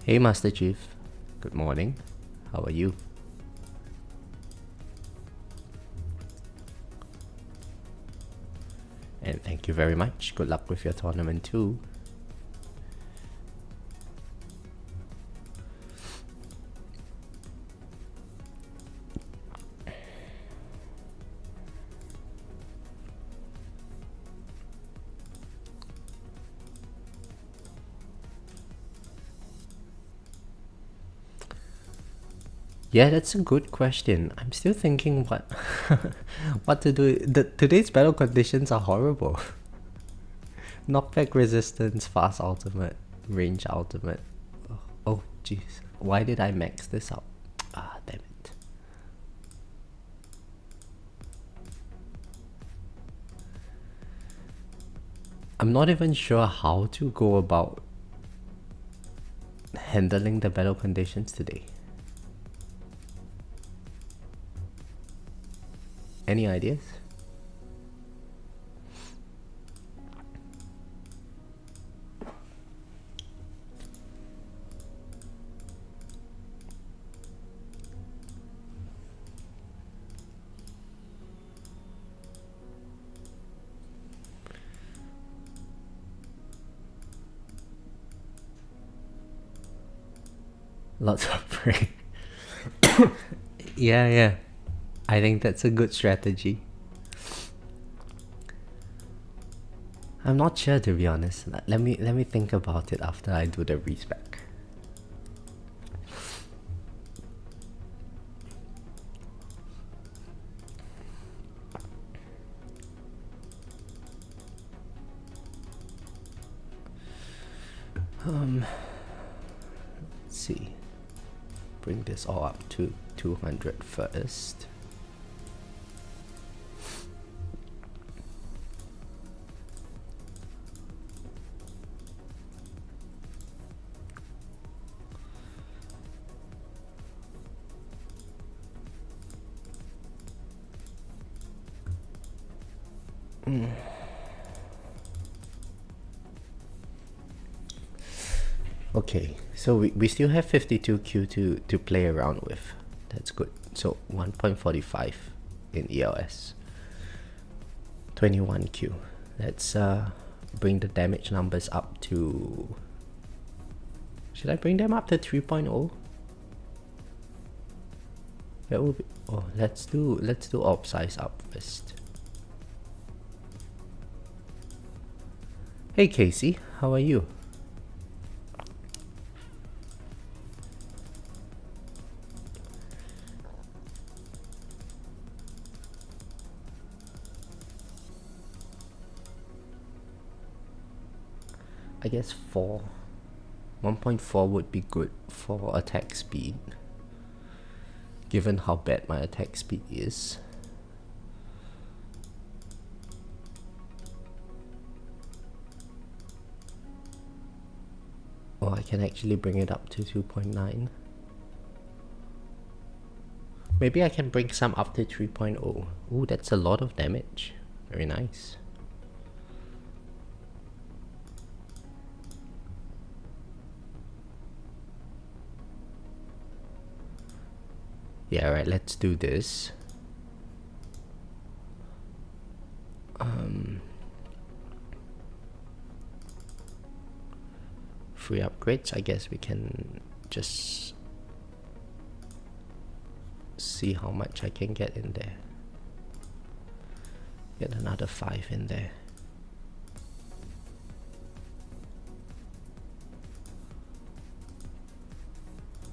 Hey Master Chief, good morning. How are you? And thank you very much. Good luck with your tournament too. Yeah, that's a good question. I'm still thinking what what to do. Today's battle conditions are horrible. Knockback resistance, fast ultimate, range ultimate. Oh jeez. Why did I max this out? Ah, damn it. I'm not even sure how to go about handling the battle conditions today. Any ideas? Lots of prey. Yeah. I think that's a good strategy. I'm not sure, to be honest. Let me think about it after I do the respec. Let's see. Bring this all up to 200 first. Okay, so we still have 52Q to play around with. That's good. So 1.45 in ELS. 21Q. Let's bring the damage numbers up to... Should I bring them up to 3.0? That will be... Oh, let's do orb size up first. Hey Casey, how are you? I guess 4. 1.4 would be good for attack speed, given how bad my attack speed is. Oh, I can actually bring it up to 2.9. Maybe I can bring some up to 3.0. Ooh, that's a lot of damage. Very nice. Yeah, right, let's do this. Free upgrades, I guess we can just see how much I can get in there. Get another 5 in there.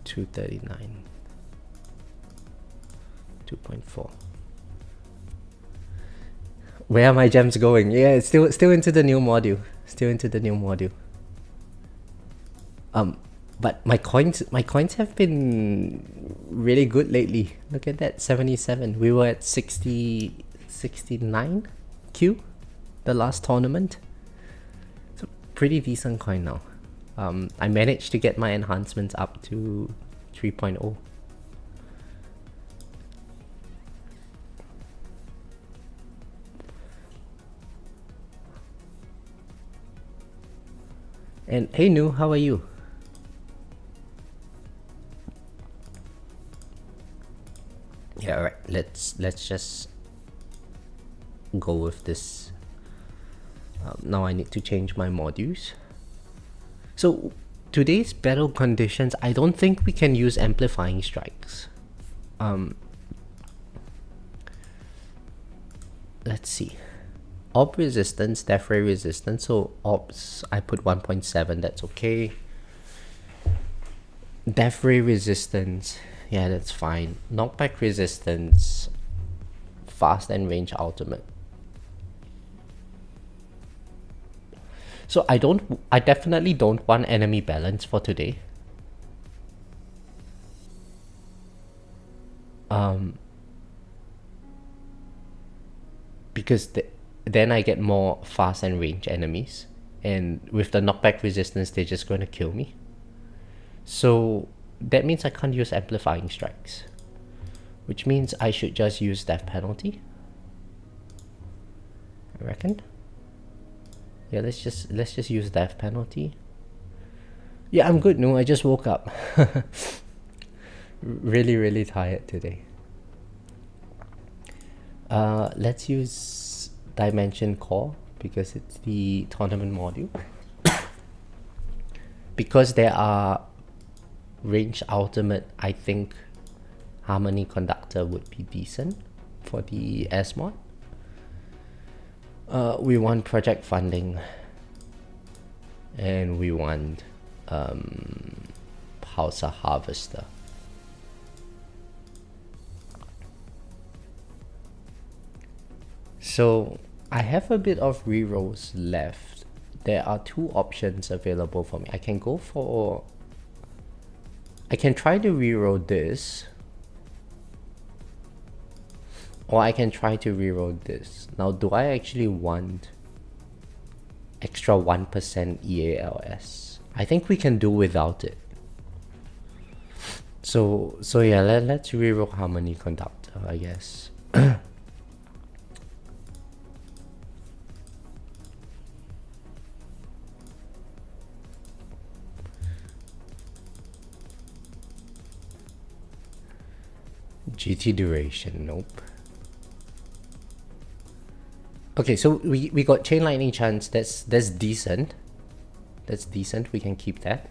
$239. 2.4. Where are my gems going? Yeah, it's still into the new module. But my coins have been really good lately. Look at that, 77. We were at 69 Q the last tournament. It's a pretty decent coin now. I managed to get my enhancements up to 3.0. And hey Nu, how are you? let's just go with this. Now I need to change my modules. So today's battle conditions, I don't think we can use amplifying strikes. Let's see. Orb resistance, death ray resistance. So orbs, I put 1.7, that's okay. Death ray resistance, yeah, that's fine. Knockback resistance, fast and range ultimate. So I definitely don't want enemy balance for today. Because then I get more fast and range enemies, and with the knockback resistance, they're just going to kill me. So that means I can't use amplifying strikes, which means I should just use death penalty, I reckon. Yeah, let's just use death penalty. Yeah, I'm good. No, I just woke up. Really tired today. Let's use Dimension Core because it's the tournament module. Because there are range ultimate, I think Harmony Conductor would be decent for the S mod. We want project funding, and we want Pulsar Harvester. So I have a bit of rerolls left. There are two options available for me. I can try to reroll this, or I can try to reroll this. Now, do I actually want extra 1% EALS? I think we can do without it. So yeah, let's reroll Harmony Conductor, I guess. GT duration, nope. Okay, so we got Chain Lightning Chance. That's decent. That's decent. We can keep that.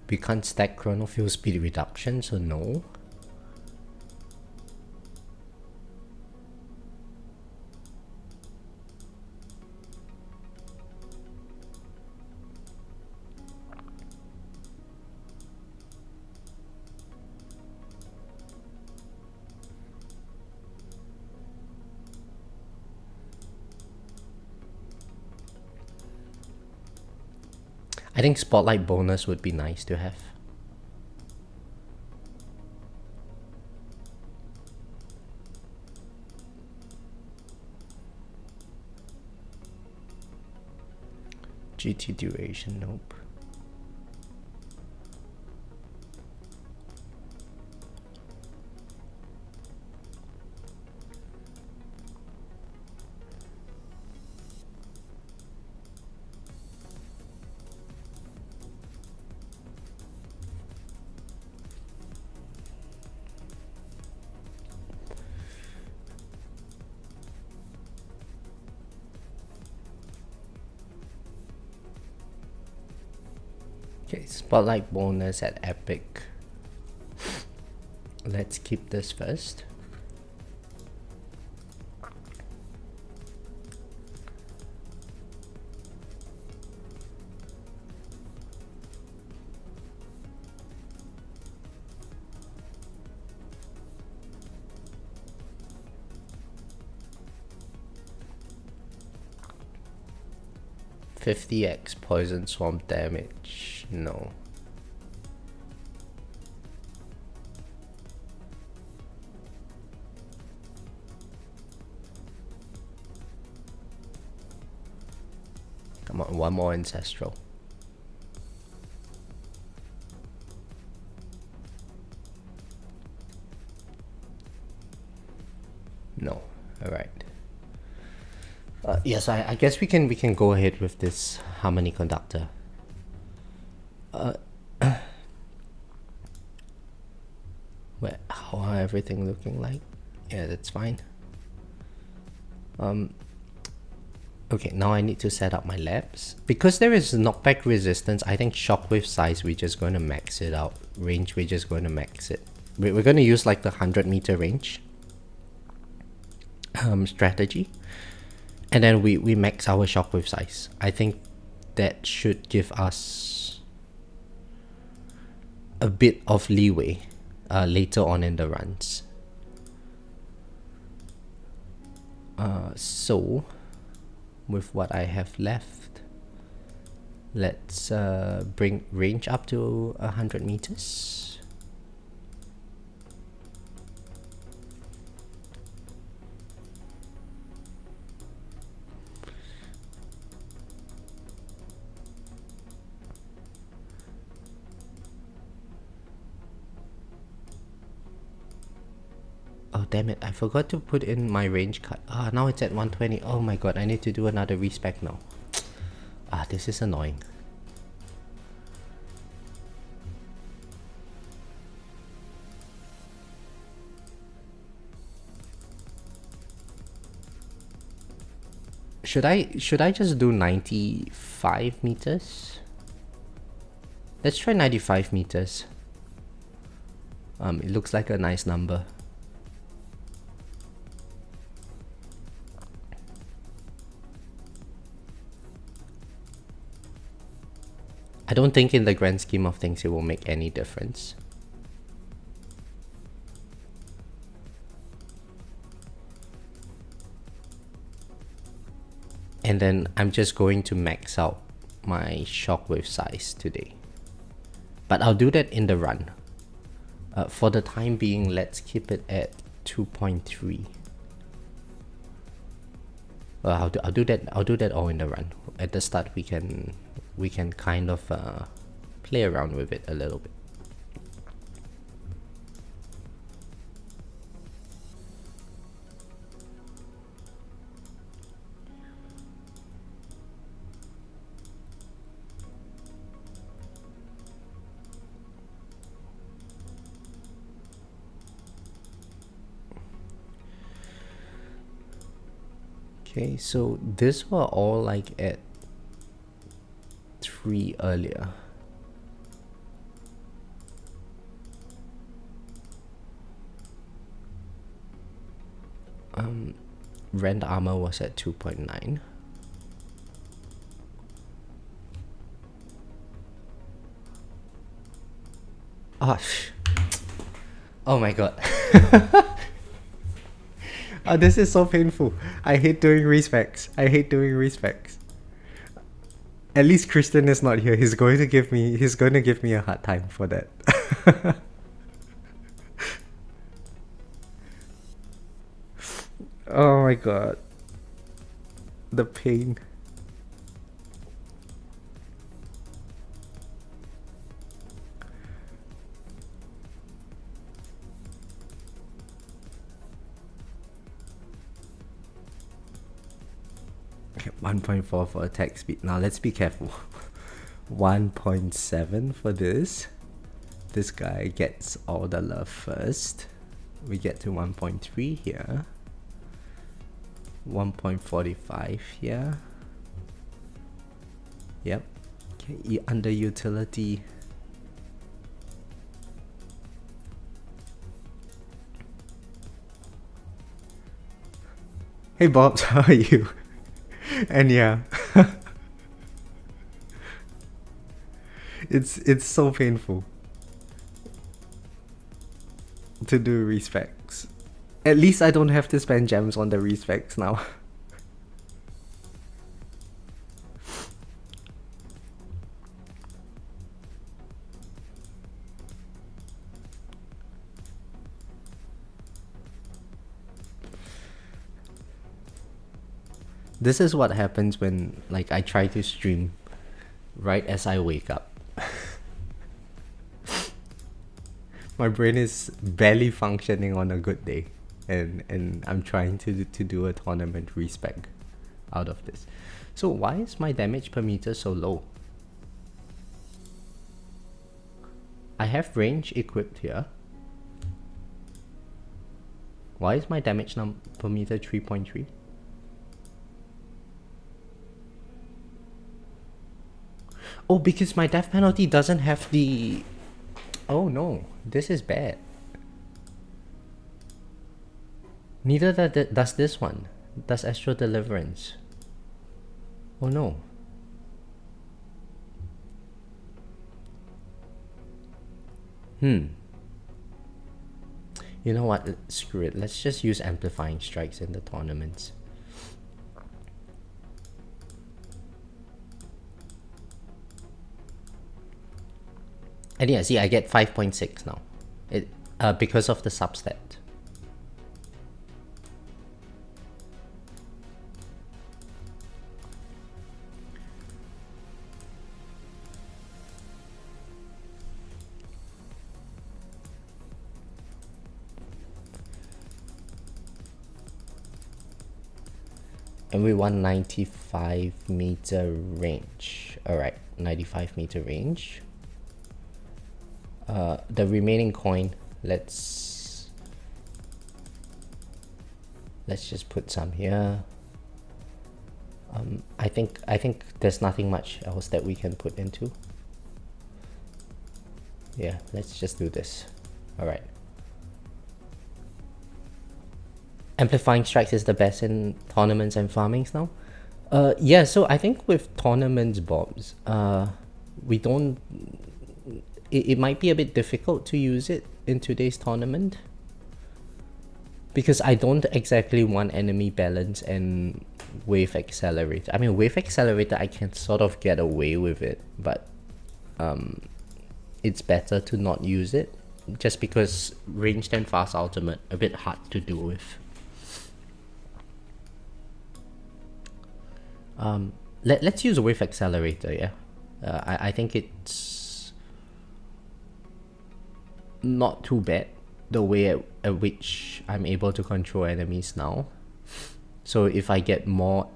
We can't stack Chrono Fuel speed reduction, so no. I think Spotlight bonus would be nice to have. GT duration, nope. Okay, Spotlight bonus at Epic. Let's keep this first. $50x poison swamp damage, no. Come on, one more ancestral. No, alright. Yes, I guess we can go ahead with this harmony conductor. How everything looking like? Yeah, that's fine. Okay, now I need to set up my labs. Because there is knockback resistance, I think shockwave size, we're just going to max it out. Range, we're just going to max it. We're going to use like the 100-meter range strategy. And then we max our shockwave size. I think that should give us a bit of leeway later on in the runs. So, with what I have left, let's bring range up to 100 meters. Oh damn it, I forgot to put in my range cut. Now it's at 120. Oh my god, I need to do another respec now. This is annoying. Should I just do 95 meters? Let's try 95 meters. It looks like a nice number. I don't think in the grand scheme of things it will make any difference. And then I'm just going to max out my shockwave size today. But I'll do that in the run. For the time being, let's keep it at 2.3. I'll do that all in the run. At the start, we can kind of play around with it a little bit. Okay, so these were all like at 3 earlier. Rend armor was at 2.9. Oh my god. This is so painful. I hate doing respecs. At least Christian is not here. He's going to give me a hard time for that. Oh my god. The pain. Okay, 1.4 for attack speed. Now let's be careful. 1.7 for this. This guy gets all the love first. We get to 1.3 here. 1.45 here. Yep. Okay, under utility. Hey Bob, how are you? And yeah. It's so painful to do respecs. At least I don't have to spend gems on the respecs now. This is what happens when like I try to stream right as I wake up. My brain is barely functioning on a good day, and I'm trying to do a tournament respec. out of this. So why is my damage per meter so low? I have range equipped here. Why is my damage per meter 3.3? Oh, because my death penalty doesn't have the... Oh no, this is bad. Neither does this one. Does Astral Deliverance. Oh no. You know what? Screw it. Let's just use Amplifying Strikes in the tournaments. And yeah, see, I get 5.6 now. Because of the substat. And we want 95 meter range. Alright, 95 meter range. The remaining coin, let's just put some here. I think there's nothing much else that we can put into. Yeah, let's just do this. Alright. Amplifying Strikes is the best in tournaments and farmings now. Yeah, so I think with tournaments bombs, we don't... It might be a bit difficult to use it in today's tournament. Because I don't exactly want enemy balance and wave accelerator. I mean, wave accelerator, I can sort of get away with it, but it's better to not use it. Just because ranged and fast ultimate, a bit hard to do with. Let's use a wave accelerator, yeah. I think it's not too bad the way at which I'm able to control enemies now. So if I get more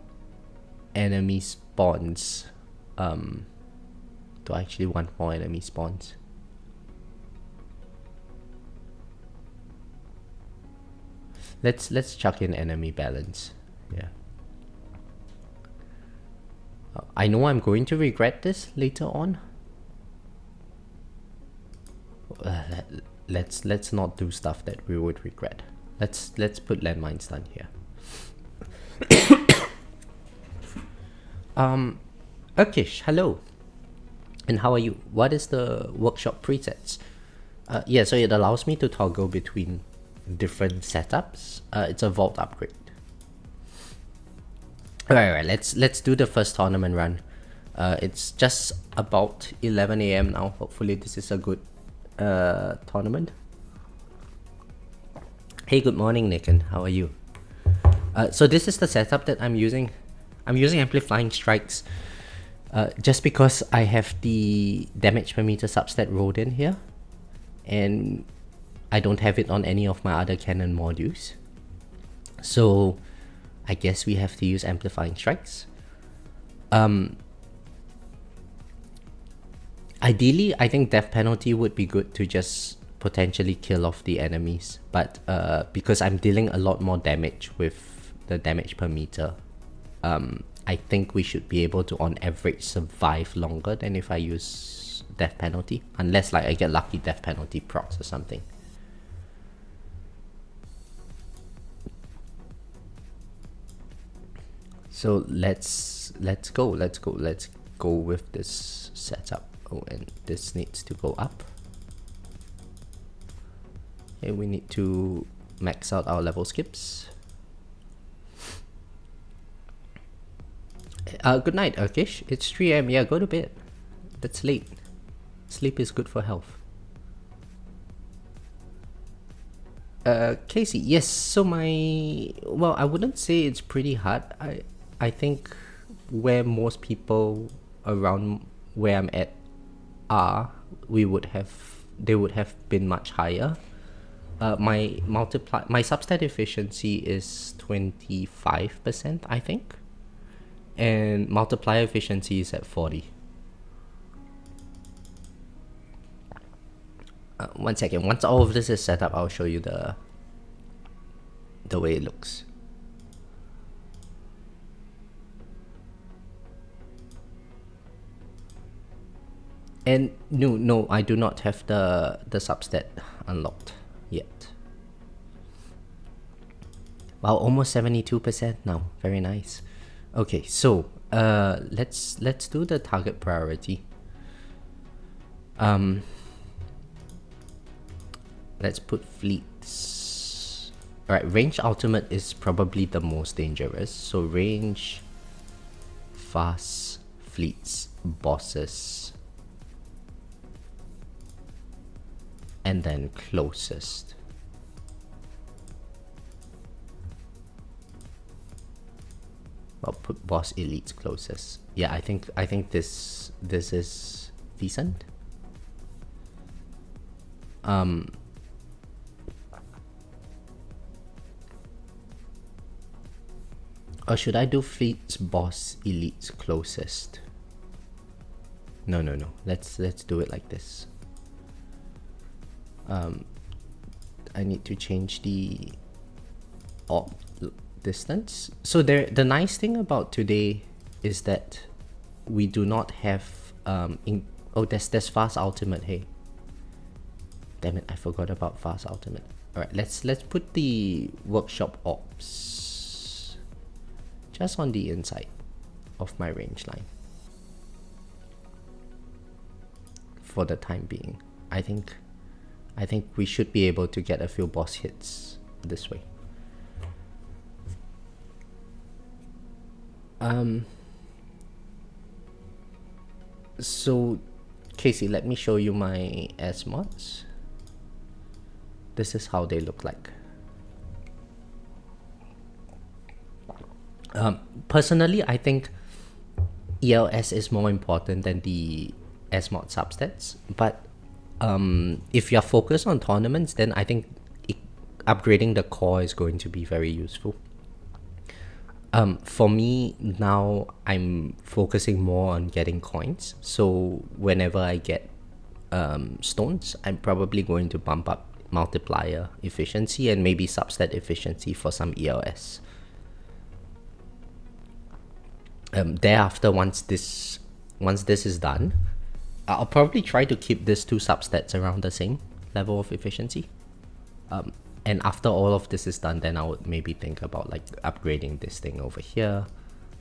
enemy spawns, do I actually want more enemy spawns? Let's chuck in enemy balance. Yeah. I know I'm going to regret this later on. Let's not do stuff that we would regret. Let's put landmine stun here. Okay, hello. And how are you? What is the workshop presets? Yeah, so it allows me to toggle between different setups. It's a vault upgrade. Alright, let's do the first tournament run. It's just about 11 AM now. Hopefully this is a good tournament. Hey, good morning, Nicken. How are you? So this is the setup that I'm using. I'm using Amplifying Strikes just because I have the damage per meter substat rolled in here, and I don't have it on any of my other cannon modules. So I guess we have to use Amplifying Strikes. Ideally, I think death penalty would be good to just potentially kill off the enemies, but because I'm dealing a lot more damage with the damage per meter, I think we should be able to on average survive longer than if I use death penalty, unless like I get lucky death penalty procs or something. So let's go with this setup. Oh, and this needs to go up. Okay, we need to max out our level skips. Good night, Urkish. It's 3 AM. Yeah, go to bed. That's late. Sleep is good for health. Casey, yes, so well, I wouldn't say it's pretty hard. I think where most people around where I'm at are, they would have been much higher. My substat efficiency is 25%, I think. And multiplier efficiency is at 40. 1 second. Once all of this is set up, I'll show you the way it looks. And no, I do not have the substat unlocked yet. Wow, almost 72% now. Very nice. Okay, so let's do the target priority. Let's put fleets. Alright, range ultimate is probably the most dangerous. So range, fast, fleets, bosses, and then closest. Well, put boss elites closest. Yeah, I think this is decent. Or should I do fleets, boss, elites closest? No. Let's do it like this. I need to change the orb distance. So the nice thing about today is that we do not have there's fast ultimate. Hey, damn it, I forgot about fast ultimate. All right, let's put the workshop orbs just on the inside of my range line for the time being. I think we should be able to get a few boss hits this way. So Casey, let me show you my S mods. This is how they look like. Personally, I think ELS is more important than the S-mod substats, but if you're focused on tournaments, then I think upgrading the core is going to be very useful. For me now, I'm focusing more on getting coins, so whenever I get stones, I'm probably going to bump up multiplier efficiency and maybe substat efficiency for some ELS. Thereafter, once this is done, I'll probably try to keep these two substats around the same level of efficiency. And after all of this is done, then I would maybe think about like upgrading this thing over here.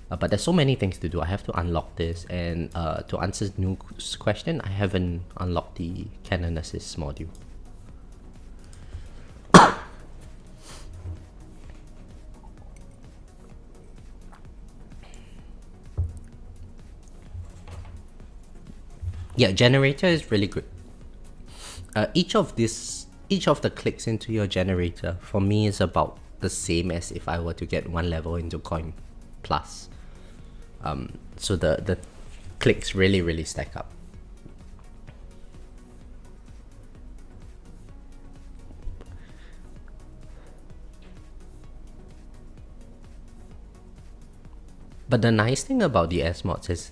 But there's so many things to do. I have to unlock this, and to answer Nuke's question, I haven't unlocked the Cannon Assist module. Yeah, generator is really good. Each of the clicks into your generator for me is about the same as if I were to get one level into coin plus. So the clicks really stack up. But the nice thing about the S mods is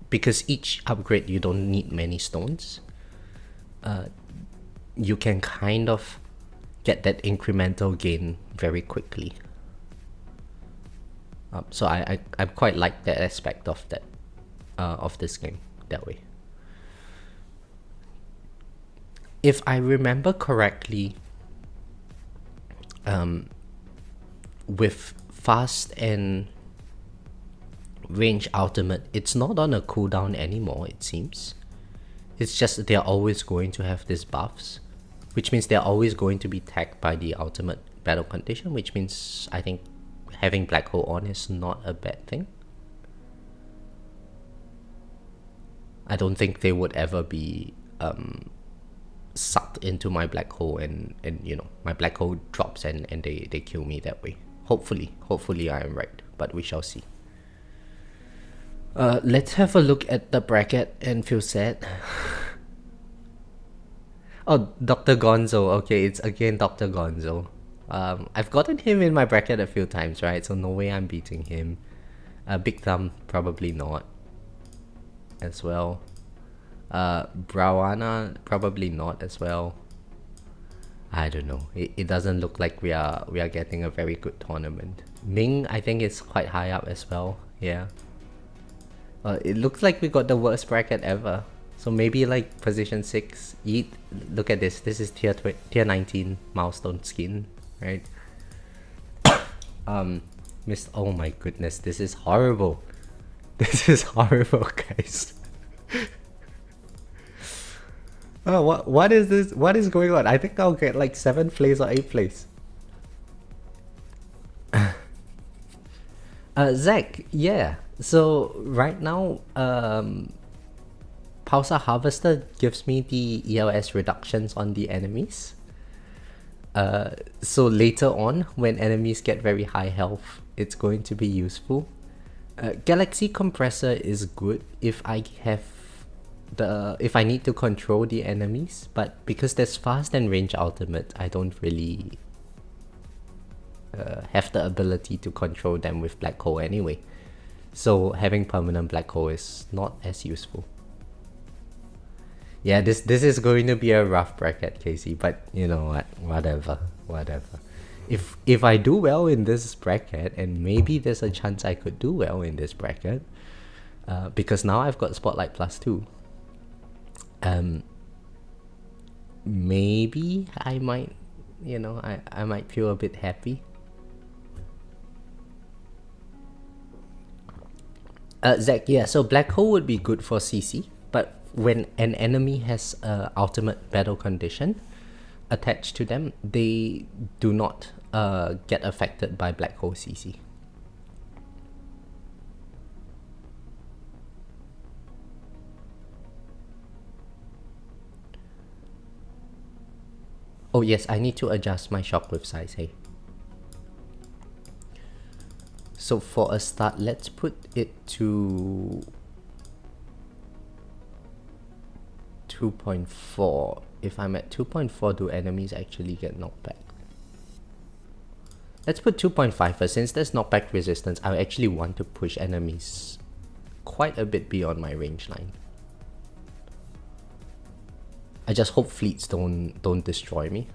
because each upgrade you don't need many stones, you can kind of get that incremental gain very quickly. So I quite like that aspect of that of this game that way. If I remember correctly, with fast and range ultimate, it's not on a cooldown anymore, it seems. It's just they're always going to have these buffs, which means they're always going to be tagged by the ultimate battle condition, which means I think having black hole on is not a bad thing. I don't think they would ever be sucked into my black hole and you know, my black hole drops and they kill me that way. Hopefully I am right, but we shall see. Let's have a look at the bracket and feel sad. Oh, Dr. Gonzo. Okay, it's again Dr. Gonzo. I've gotten him in my bracket a few times, right? So no way I'm beating him. Big Thumb, probably not as well. Brawana, probably not as well. I don't know. It doesn't look like we are getting a very good tournament. Ming, I think, is quite high up as well. Yeah. It looks like we got the worst bracket ever. So maybe like position 6. Look at this. This is tier 19 milestone skin, right? Oh my goodness, this is horrible. This is horrible, guys. Oh, what is this? What is going on? I think I'll get like 7th place or 8th place. Zach, yeah. So right now, Pausa Harvester gives me the ELS reductions on the enemies. So later on, when enemies get very high health, it's going to be useful. Galaxy Compressor is good if I need to control the enemies, but because there's fast and range ultimate, I don't really have the ability to control them with Black Hole anyway. So having permanent Black Hole is not as useful. Yeah, this is going to be a rough bracket, Casey, but you know what? Whatever. If I do well in this bracket, and maybe there's a chance I could do well in this bracket, because now I've got Spotlight +2. Maybe I might, I might feel a bit happy. Zach, yeah, so Black Hole would be good for CC, but when an enemy has ultimate battle condition attached to them, they do not get affected by Black Hole CC. Oh yes, I need to adjust my shockwave size, hey. So for a start, let's put it to 2.4. If I'm at 2.4, do enemies actually get knocked back? Let's put 2.5 first. Since there's knockback resistance, I actually want to push enemies quite a bit beyond my range line. I just hope fleets don't destroy me.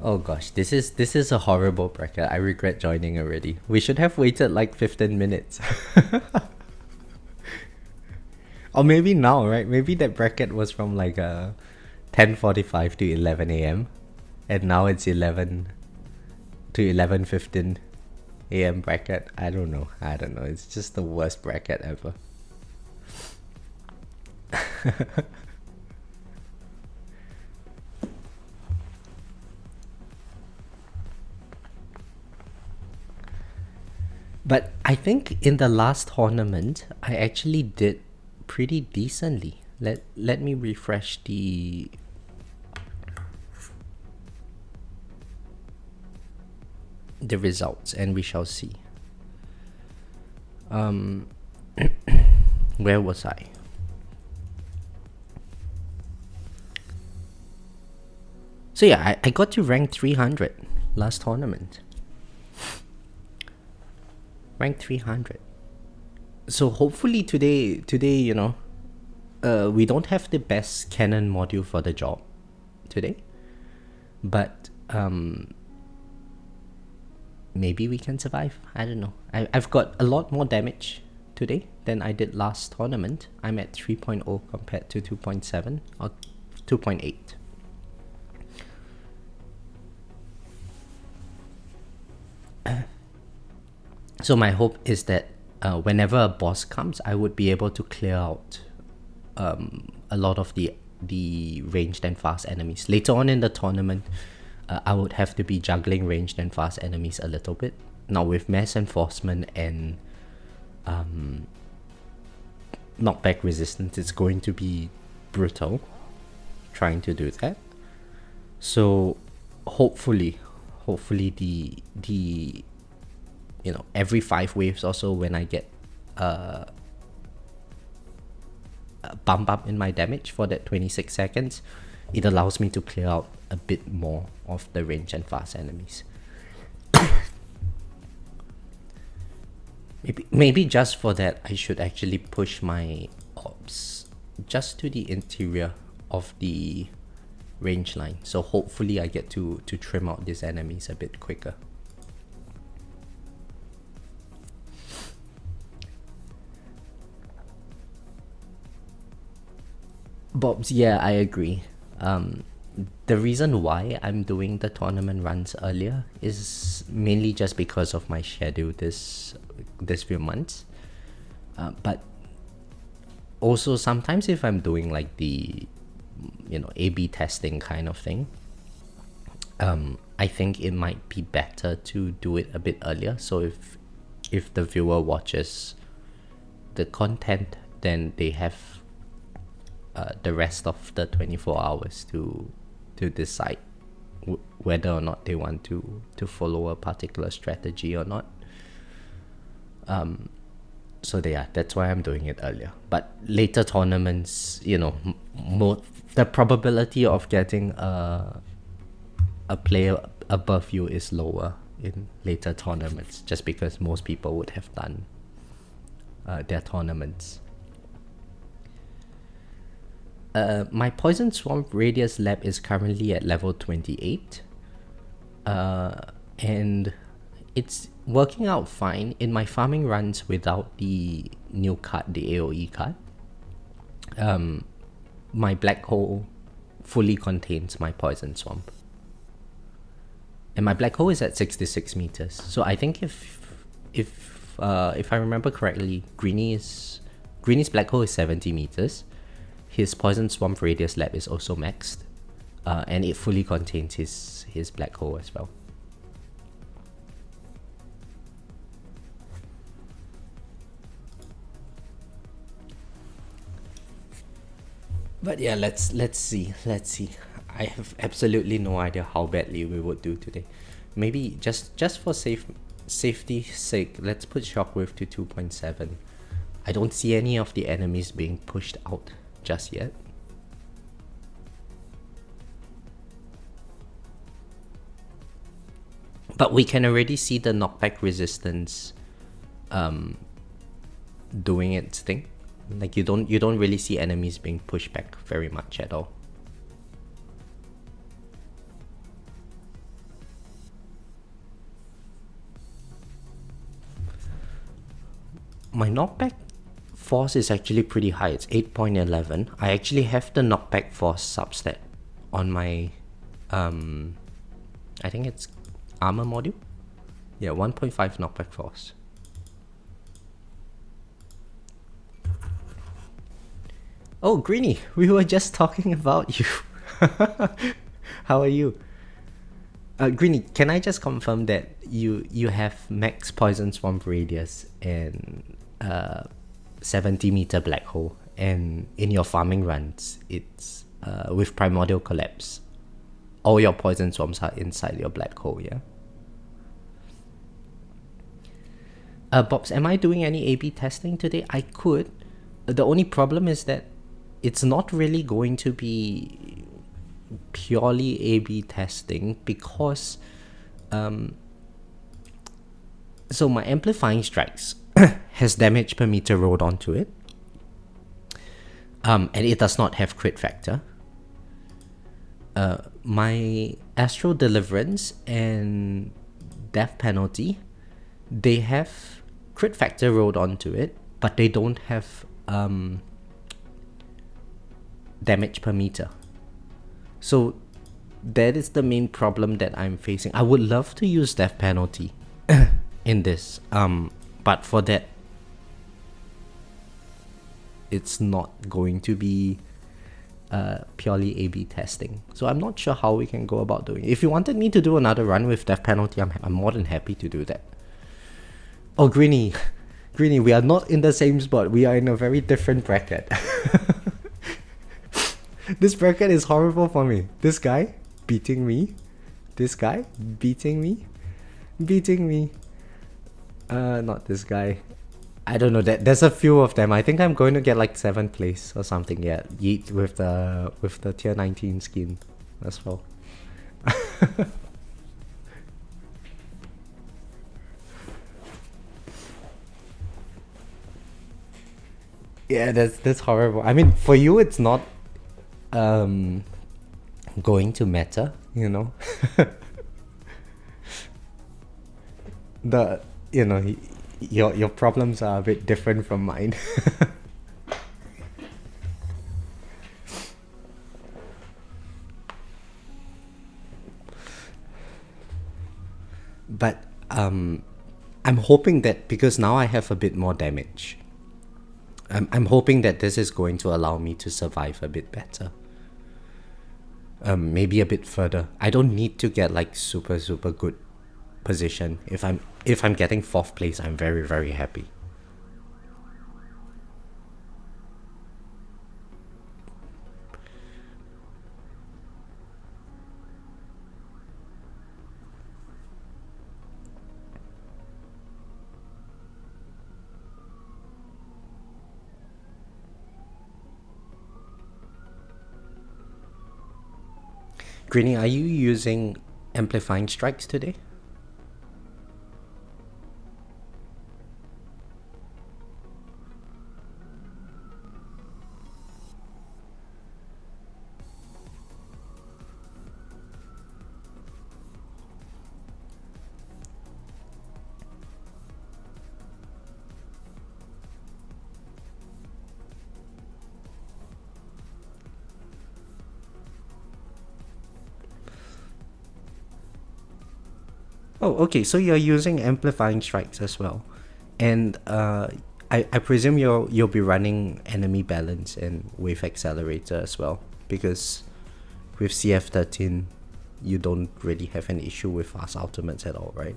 Oh gosh, this is a horrible bracket. I regret joining already. We should have waited like 15 minutes. Or maybe now, right? Maybe that bracket was from like 10:45 to 11 a.m. and now it's 11 to 11:15 a.m. bracket. I don't know. It's just the worst bracket ever. But I think in the last tournament, I actually did pretty decently. Let me refresh the results and we shall see. Where was I? So yeah, I got to rank 300 last tournament. Rank 300. So hopefully today, we don't have the best cannon module for the job today, but maybe we can survive. I don't know. I've got a lot more damage today than I did last tournament. I'm at 3.0 compared to 2.7 or 2.8. So my hope is that whenever a boss comes, I would be able to clear out a lot of the ranged and fast enemies. Later on in the tournament, I would have to be juggling ranged and fast enemies a little bit. Now with mass enforcement and knockback resistance, it's going to be brutal trying to do that. So hopefully the every 5 waves or so, when I get a bump up in my damage for that 26 seconds, it allows me to clear out a bit more of the range and fast enemies. Maybe just for that, I should actually push my orbs just to the interior of the range line. So hopefully I get to trim out these enemies a bit quicker. Bobs, yeah, I agree. The reason why I'm doing the tournament runs earlier is mainly just because of my schedule this few months. But also sometimes if I'm doing like the A/B testing kind of thing, I think it might be better to do it a bit earlier. So if the viewer watches the content, then they have the rest of the 24 hours to decide whether or not they want to follow a particular strategy or not. So that's why I'm doing it earlier. But later tournaments, the probability of getting a player above you is lower in later tournaments, just because most people would have done their tournaments. My Poison Swamp Radius Lab is currently at level 28. And it's working out fine in my farming runs without the new card, the AoE card. My black hole fully contains my Poison Swamp. And my black hole is at 66 meters. So I think if I remember correctly, Greeny's black hole is 70 meters. His Poison Swamp Radius Lab is also maxed, and it fully contains his black hole as well. But yeah, let's see. I have absolutely no idea how badly we would do today. Maybe just for safety's sake, let's put Shockwave to 2.7. I don't see any of the enemies being pushed out just yet. But we can already see the knockback resistance doing its thing. Like you don't really see enemies being pushed back very much at all. My knockback force is actually pretty high. It's 8.11. I actually have the knockback force substat on my I think it's armor module. Yeah, 1.5 knockback force. Oh, Greeny, we were just talking about you. How are you? Greeny, can I just confirm that you have max Poison Swamp Radius and 70 meter black hole, and in your farming runs it's with Primordial Collapse, all your Poison Swamps are inside your black hole, yeah? Bobs, am I doing any A/B testing today? I could. The only problem is that it's not really going to be purely A/B testing, because so my Amplifying Strikes has damage per meter rolled onto it, and it does not have crit factor. My Astral Deliverance and Death Penalty, they have crit factor rolled onto it, but they don't have damage per meter. So that is the main problem that I'm facing. I would love to use Death Penalty in this, but for that it's not going to be purely A/B testing. So I'm not sure how we can go about doing it. If you wanted me to do another run with Death Penalty, I'm more than happy to do that. Oh, Greenie. Greenie, we are not in the same spot. We are in a very different bracket. This bracket is horrible for me. This guy beating me. This guy beating me. Beating me. Not this guy. I don't know. There's a few of them. I think I'm going to get like 7th place or something. Yeah, Yeet with the tier 19 skin as well. Yeah, that's horrible. I mean, for you, it's not going to matter, you know. the you know your problems are a bit different from mine. But I'm hoping that because now I have a bit more damage, I'm hoping that this is going to allow me to survive a bit better. Maybe a bit further. I don't need to get like super good position. If I'm getting 4th place, I'm very happy. Greenie, are you using amplifying strikes today? Oh, okay. So you're using amplifying strikes as well, and I presume you'll be running enemy balance and wave accelerator as well, because with CF13 you don't really have an issue with fast ultimates at all, right?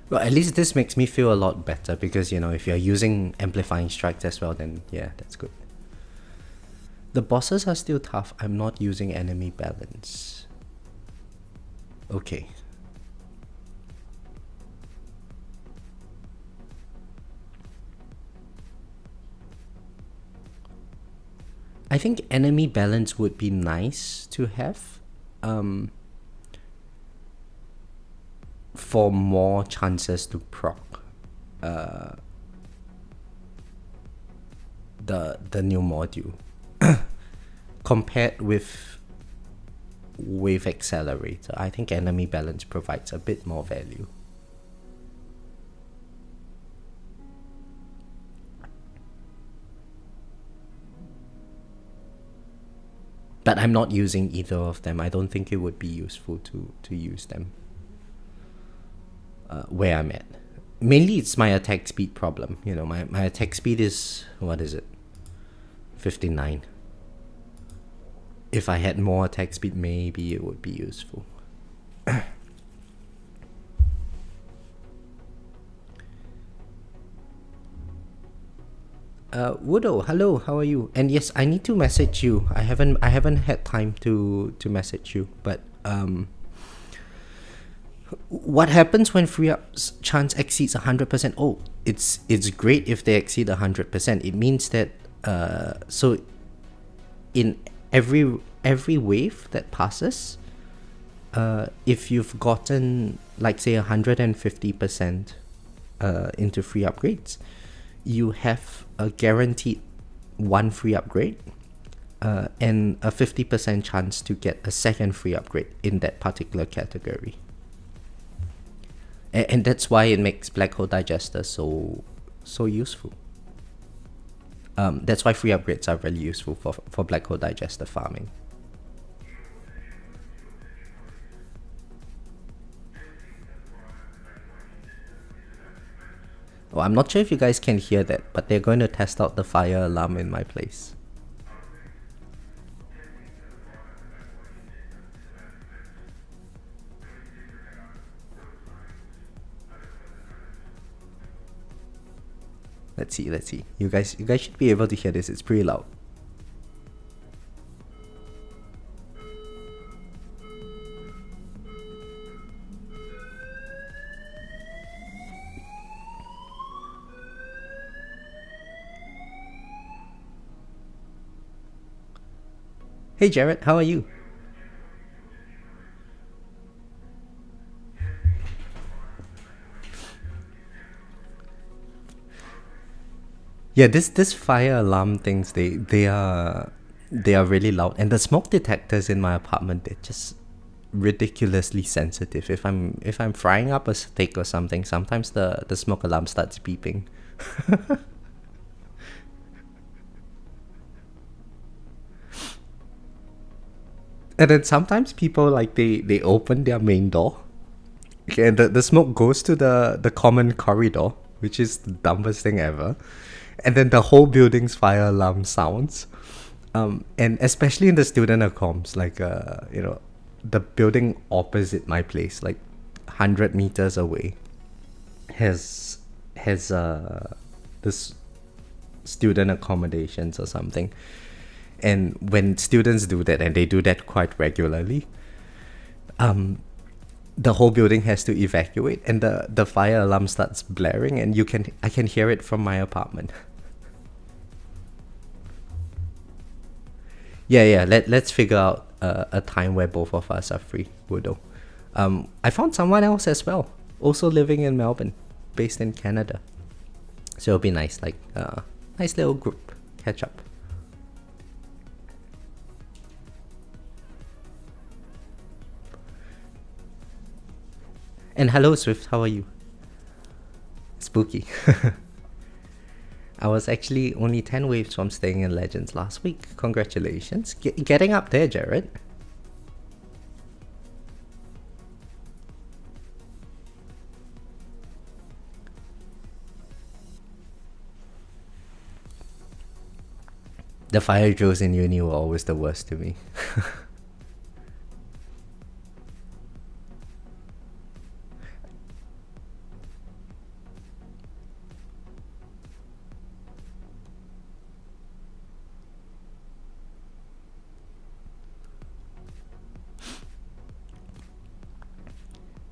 Well, at least this makes me feel a lot better because, you know, if you're using amplifying strikes as well, then yeah, that's good. The bosses are still tough. I'm not using enemy balance. Okay. I think enemy balance would be nice to have. For more chances to proc the new module compared with wave accelerator. I think enemy balance provides a bit more value. But I'm not using either of them. I don't think it would be useful to use them where I'm at. Mainly it's my attack speed problem. You know, my attack speed is, what is it? 59. If I had more attack speed, maybe it would be useful. Woodo, hello, how are you? And yes, I need to message you. I haven't had time to message you, but what happens when free up's chance exceeds 100%? Oh, it's great if they exceed 100%. It means that so in every wave that passes, if you've gotten like say 150% into free upgrades, you have a guaranteed 1 free upgrade and a 50% chance to get a 2nd free upgrade in that particular category. And that's why it makes Black Hole Digester so useful. That's why free upgrades are really useful for Black Hole Digester farming. Well, I'm not sure if you guys can hear that, but they're going to test out the fire alarm in my place. Let's see. You guys should be able to hear this. It's pretty loud. Hey Jared, how are you? Yeah, this fire alarm things, they are really loud, and the smoke detectors in my apartment, they're just ridiculously sensitive. If I'm frying up a steak or something, sometimes the smoke alarm starts beeping. And then sometimes people, like, they open their main door. Okay, and the smoke goes to the common corridor, which is the dumbest thing ever. And then the whole building's fire alarm sounds. And especially in the student accoms, like, the building opposite my place, like 100 meters away, has this student accommodations or something. And when students do that, and they do that quite regularly, the whole building has to evacuate, and the fire alarm starts blaring, and I can hear it from my apartment. Yeah. Let's figure out a time where both of us are free, Wudo. I found someone else as well, also living in Melbourne, based in Canada. So it'll be nice, like, nice little group catch up. And hello, Swift, how are you? Spooky. I was actually only 10 waves from staying in Legends last week. Congratulations. Getting up there, Jared. The fire drills in uni were always the worst to me.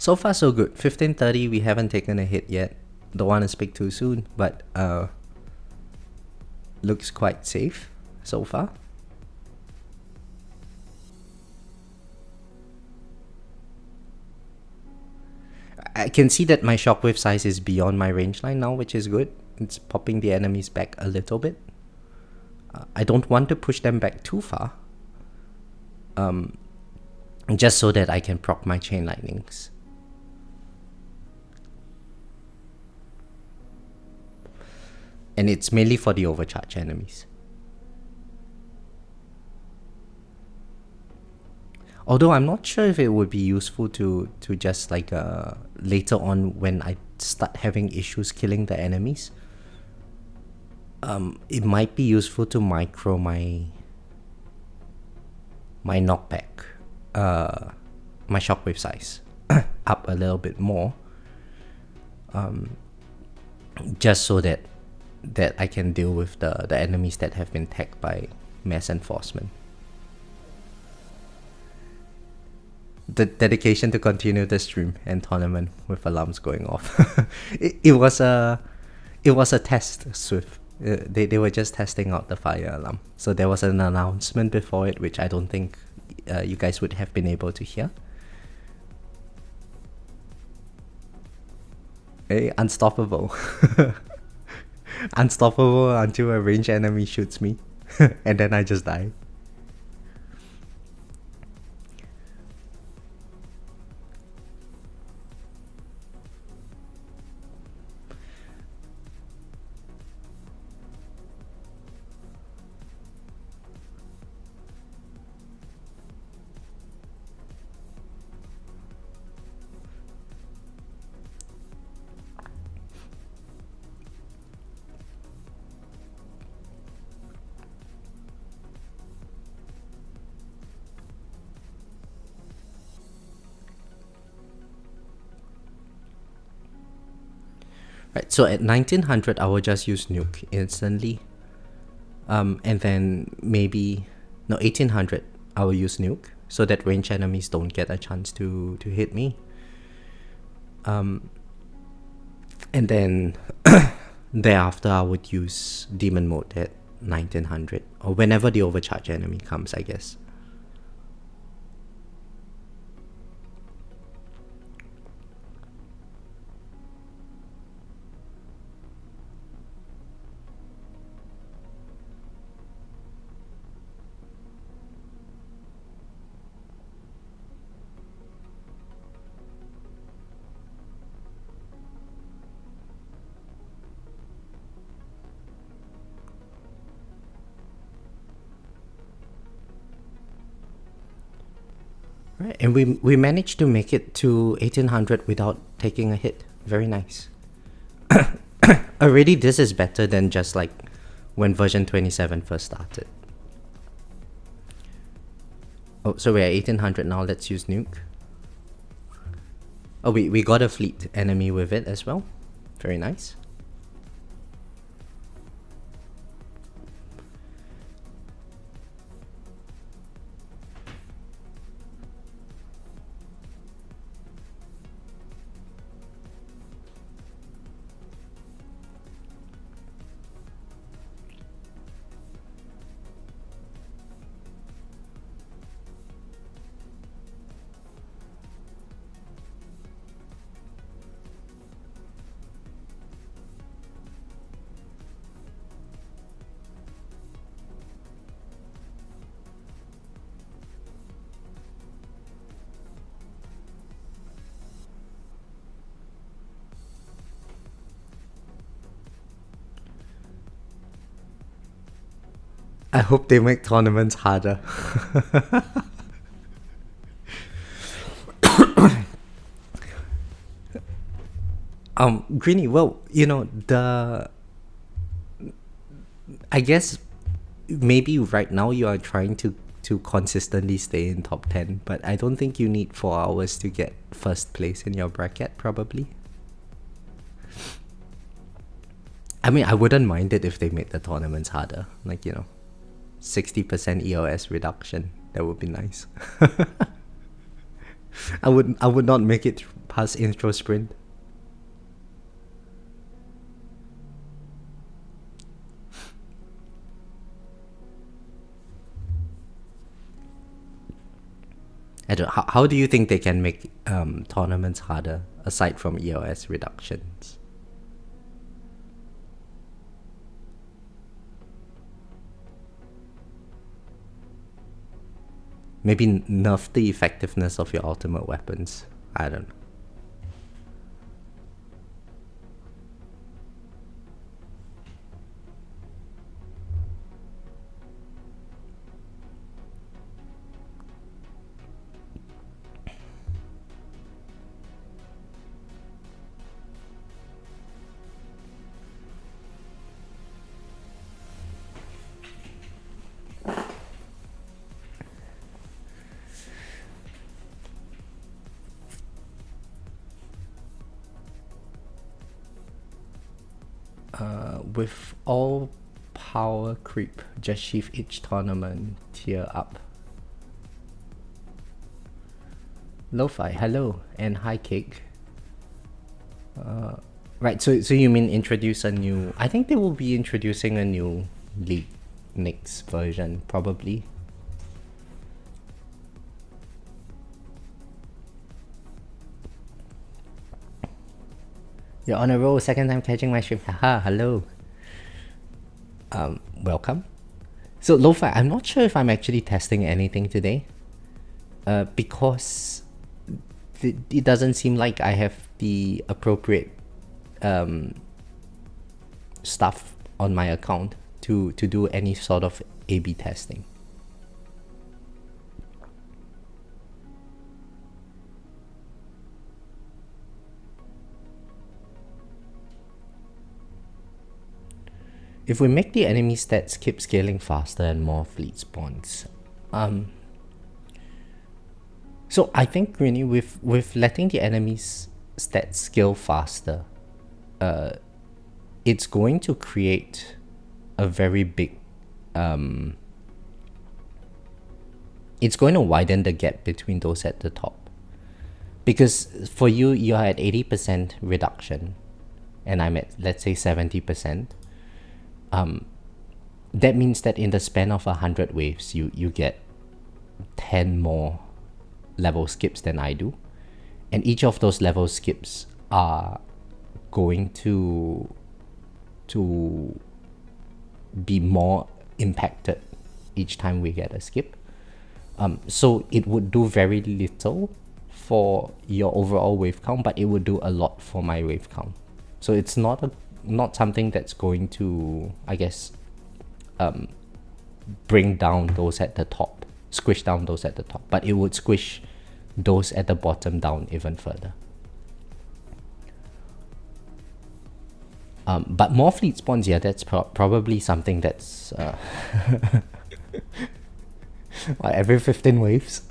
So far so good. 15:30, we haven't taken a hit yet. Don't want to speak too soon, but looks quite safe so far. I can see that my shockwave size is beyond my range line now, which is good. It's popping the enemies back a little bit. I don't want to push them back too far. Just so that I can proc my chain lightnings. And it's mainly for the overcharge enemies. Although I'm not sure if it would be useful to just, like, later on when I start having issues killing the enemies, it might be useful to micro my knockback, my shockwave size up a little bit more, just so that I can deal with the enemies that have been tagged by mass enforcement. The dedication to continue the stream and tournament with alarms going off. it was a test, Swift. They were just testing out the fire alarm. So there was an announcement before it, which I don't think you guys would have been able to hear. Hey, unstoppable. Unstoppable until a ranged enemy shoots me. And then I just die. Right, so at 1900 I will just use nuke instantly. And then maybe, no, 1800 I will use nuke so that range enemies don't get a chance to hit me. And then thereafter I would use demon mode at 1900 or whenever the overcharge enemy comes, I guess. Right, and we managed to make it to 1800 without taking a hit. Very nice. Already this is better than just like when version 27 first started. Oh, so we're at 1800 now. Let's use nuke. Oh, we got a fleet enemy with it as well. Very nice. I hope they make tournaments harder. Greeny, well, you know, I guess maybe right now you are trying to consistently stay in top 10, but I don't think you need 4 hours to get first place in your bracket, probably. I mean, I wouldn't mind it if they made the tournaments harder. Like, you know, 60% EOS reduction. That would be nice. I would not make it past intro sprint. I don't. How do you think they can make tournaments harder aside from EOS reductions? Maybe nerf the effectiveness of your ultimate weapons. I don't know. With all power creep, just shift each tournament tier up. Lo-Fi, hello, and hi Cake. Right, so you mean introduce a new... I think they will be introducing a new League Nix version, probably. You're on a roll, second time catching my stream. Haha, hello. Welcome. So Lo-Fi, I'm not sure if I'm actually testing anything today. Because it doesn't seem like I have the appropriate stuff on my account to do any sort of A/B testing. If we make the enemy stats keep scaling faster and more fleet spawns, so I think really with letting the enemy's stats scale faster, it's going to create a very big it's going to widen the gap between those at the top, because for you, you're at 80% reduction and I'm at, let's say, 70%. That means that in the span of 100 waves, you get 10 more level skips than I do, and each of those level skips are going to be more impacted each time we get a skip. So it would do very little for your overall wave count, but it would do a lot for my wave count. So it's not something that's going to, I guess, bring down those at the top, squish down those at the top, but it would squish those at the bottom down even further. But more fleet spawns, yeah, that's probably something that's every 15 waves.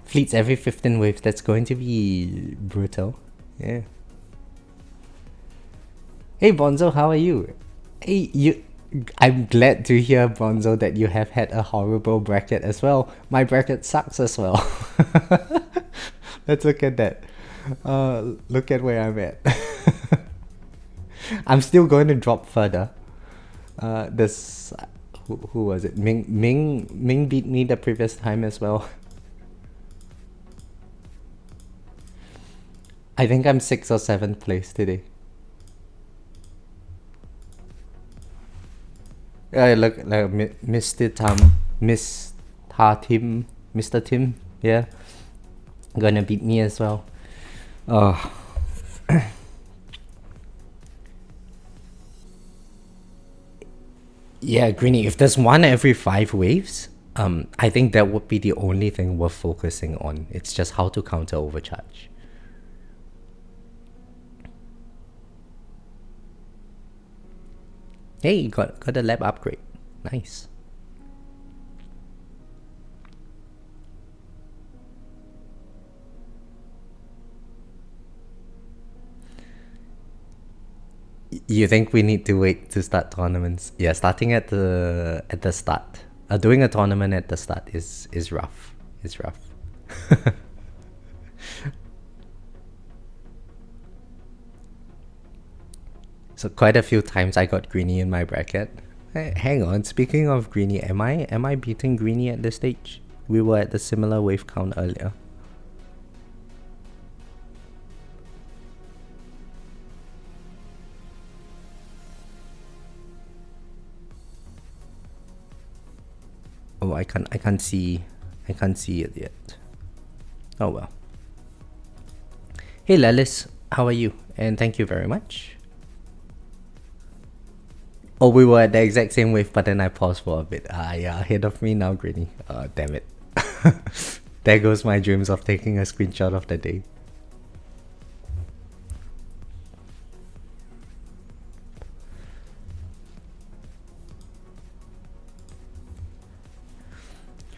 Fleets every 15 waves, that's going to be brutal. Yeah. Hey Bonzo, how are you? Hey, I'm glad to hear, Bonzo, that you have had a horrible bracket as well. My bracket sucks as well. Let's look at that. Look at where I'm at. I'm still going to drop further. This who was it? Ming beat me the previous time as well. I think I'm 6th or 7th place today. Look, like Mr. Tim, yeah, gonna beat me as well. Oh. Yeah, Greenie, if there's one every 5 waves, I think that would be the only thing worth focusing on. It's just how to counter overcharge. Hey, got a lab upgrade. Nice. You think we need to wait to start tournaments? Yeah, starting at the start. Doing a tournament at the start is rough. It's rough. So quite a few times I got Greenie in my bracket. Hey, hang on, speaking of Greenie, am I beating Greenie at this stage? We were at the similar wave count earlier. Oh, I can't see it yet. Oh well. Hey Lelis, how are you? And thank you very much. Oh, we were at the exact same wave, but then I paused for a bit. Yeah, ahead of me now, Greenie. Damn it. There goes my dreams of taking a screenshot of the day.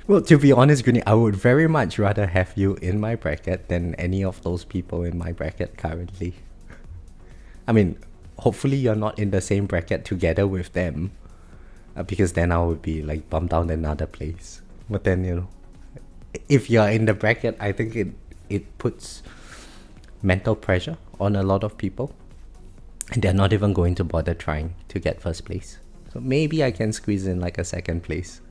Well, to be honest, Greenie, I would very much rather have you in my bracket than any of those people in my bracket currently. I mean, hopefully you're not in the same bracket together with them, because then I would be like bumped down another place. But then, you know, if you're in the bracket, I think it puts mental pressure on a lot of people, and they're not even going to bother trying to get first place. So maybe I can squeeze in like a second place.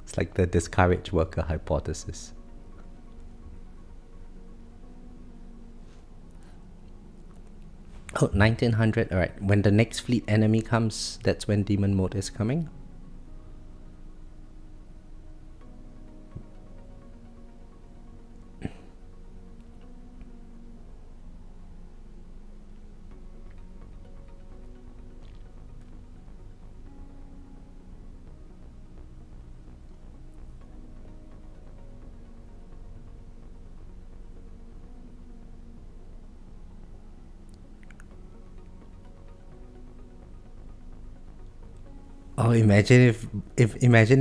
It's like the discouraged worker hypothesis. Oh, 1900. Alright, when the next fleet enemy comes, that's when demon mode is coming. Oh, imagine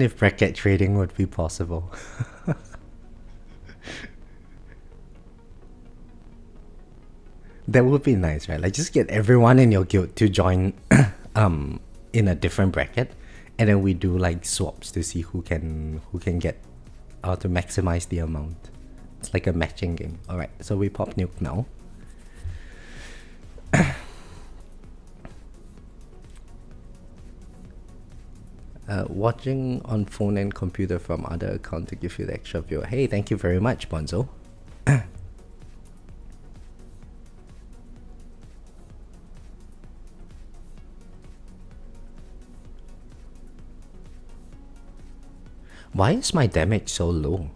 if bracket trading would be possible. That would be nice, right? Like just get everyone in your guild to join in a different bracket, and then we do like swaps to see who can get to maximize the amount. It's like a matching game. Alright, so we pop nuke now. Watching on phone and computer from other account to give you the extra view. Hey, thank you very much, Bonzo. Why is my damage so low?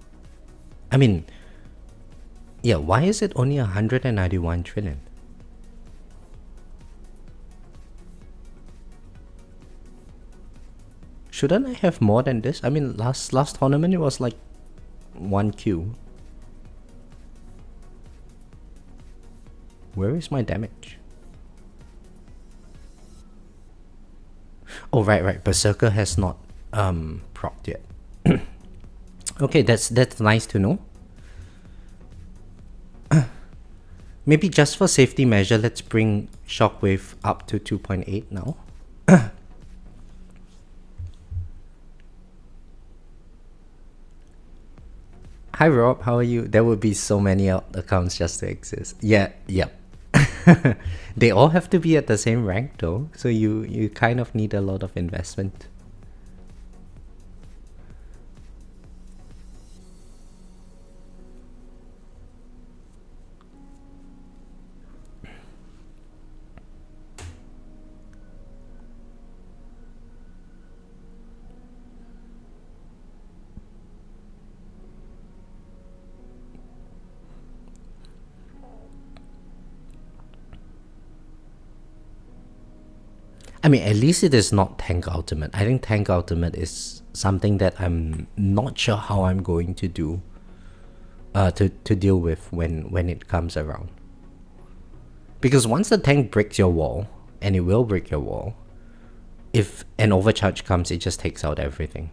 I mean, yeah, why is it only 191 trillion? Shouldn't I have more than this? I mean, last tournament it was like 1Q. Where is my damage? Oh, right. Berserker has not procced yet. Okay, that's nice to know. Maybe just for safety measure, let's bring Shockwave up to 2.8 now. Hi Rob, how are you? There would be so many accounts just to exist. Yeah, yep. They all have to be at the same rank though, so you kind of need a lot of investment. I mean, at least it is not Tank Ultimate. I think Tank Ultimate is something that I'm not sure how I'm going to do to deal with when it comes around. Because once the tank breaks your wall, and it will break your wall, if an overcharge comes, it just takes out everything.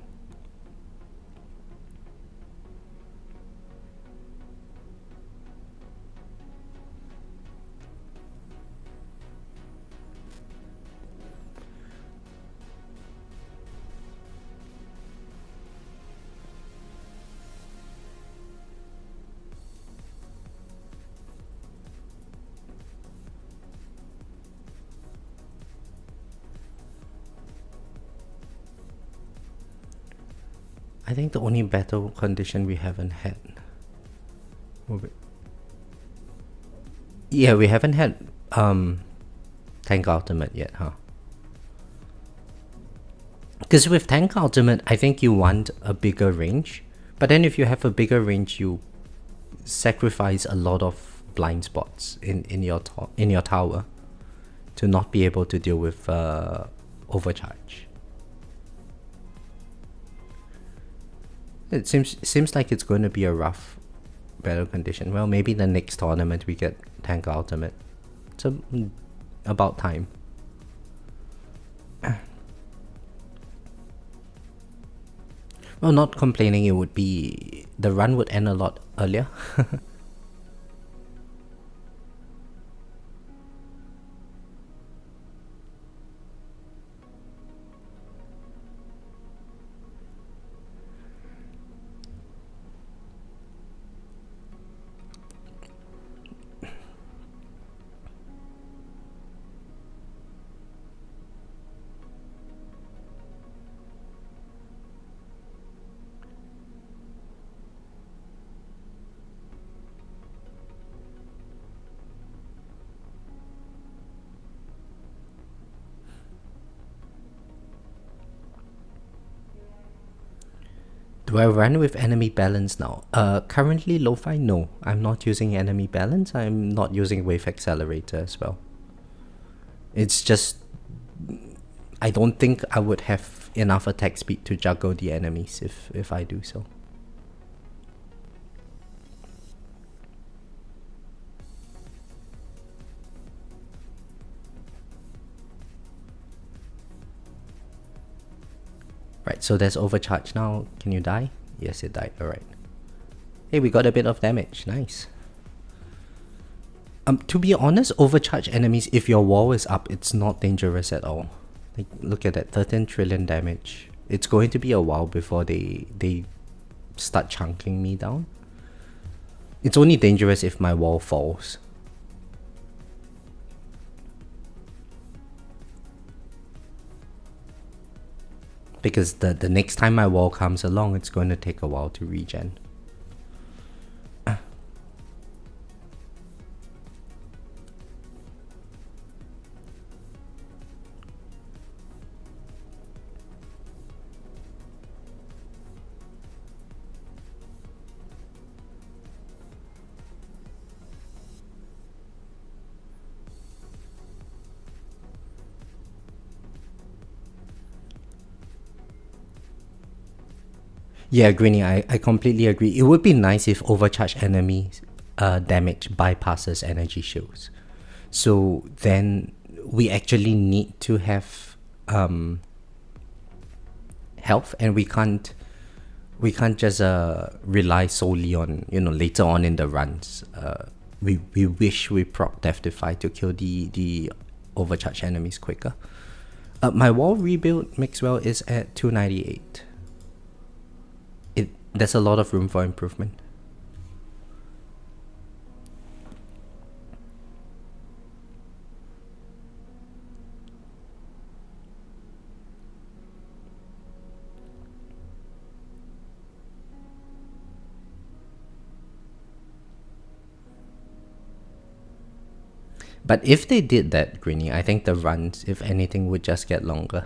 I think the only battle condition we haven't had. Yeah, we haven't had Tank Ultimate yet, huh? Because with Tank Ultimate, I think you want a bigger range. But then if you have a bigger range, you sacrifice a lot of blind spots in your tower to not be able to deal with overcharge. It seems like it's going to be a rough battle condition. Well, maybe the next tournament we get Tank Ultimate. It's about time. Well, not complaining, it would be... the run would end a lot earlier. Do I run with enemy balance now? Currently, Lo-Fi, no. I'm not using enemy balance. I'm not using wave accelerator as well. It's just... I don't think I would have enough attack speed to juggle the enemies if I do so. Right, so there's overcharge now. Can you die? Yes, it died. Alright. Hey, we got a bit of damage. Nice. To be honest, overcharge enemies, if your wall is up, it's not dangerous at all. Like, look at that, 13 trillion damage. It's going to be a while before they start chunking me down. It's only dangerous if my wall falls. Because the next time my wall comes along, it's going to take a while to regen. Yeah, Greeny, I completely agree. It would be nice if overcharged enemies damage bypasses energy shields. So then we actually need to have health, and we can't just rely solely on, you know, later on in the runs. We wish we proc Death-Defy to kill the overcharged enemies quicker. My wall rebuild Mixwell is at 298. There's a lot of room for improvement. But if they did that, Greeny, I think the runs, if anything, would just get longer.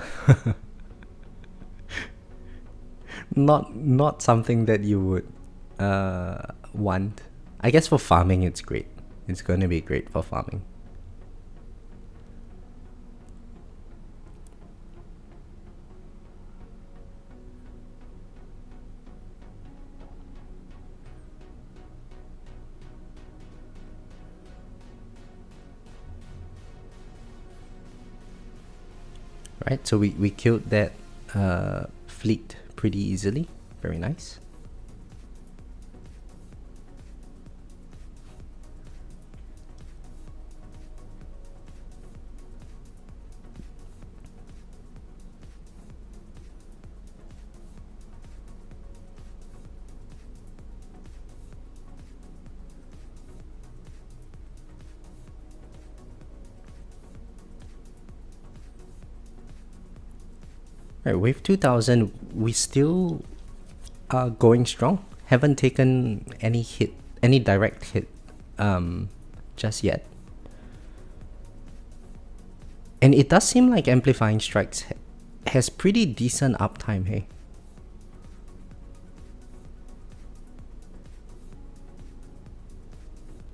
Not something that you would want. I guess for farming it's great. It's going to be great for farming. Right, so we killed that fleet pretty easily. Very nice. Right, wave 2000, we still are going strong. Haven't taken any direct hit just yet. And it does seem like Amplifying Strikes has pretty decent uptime, hey?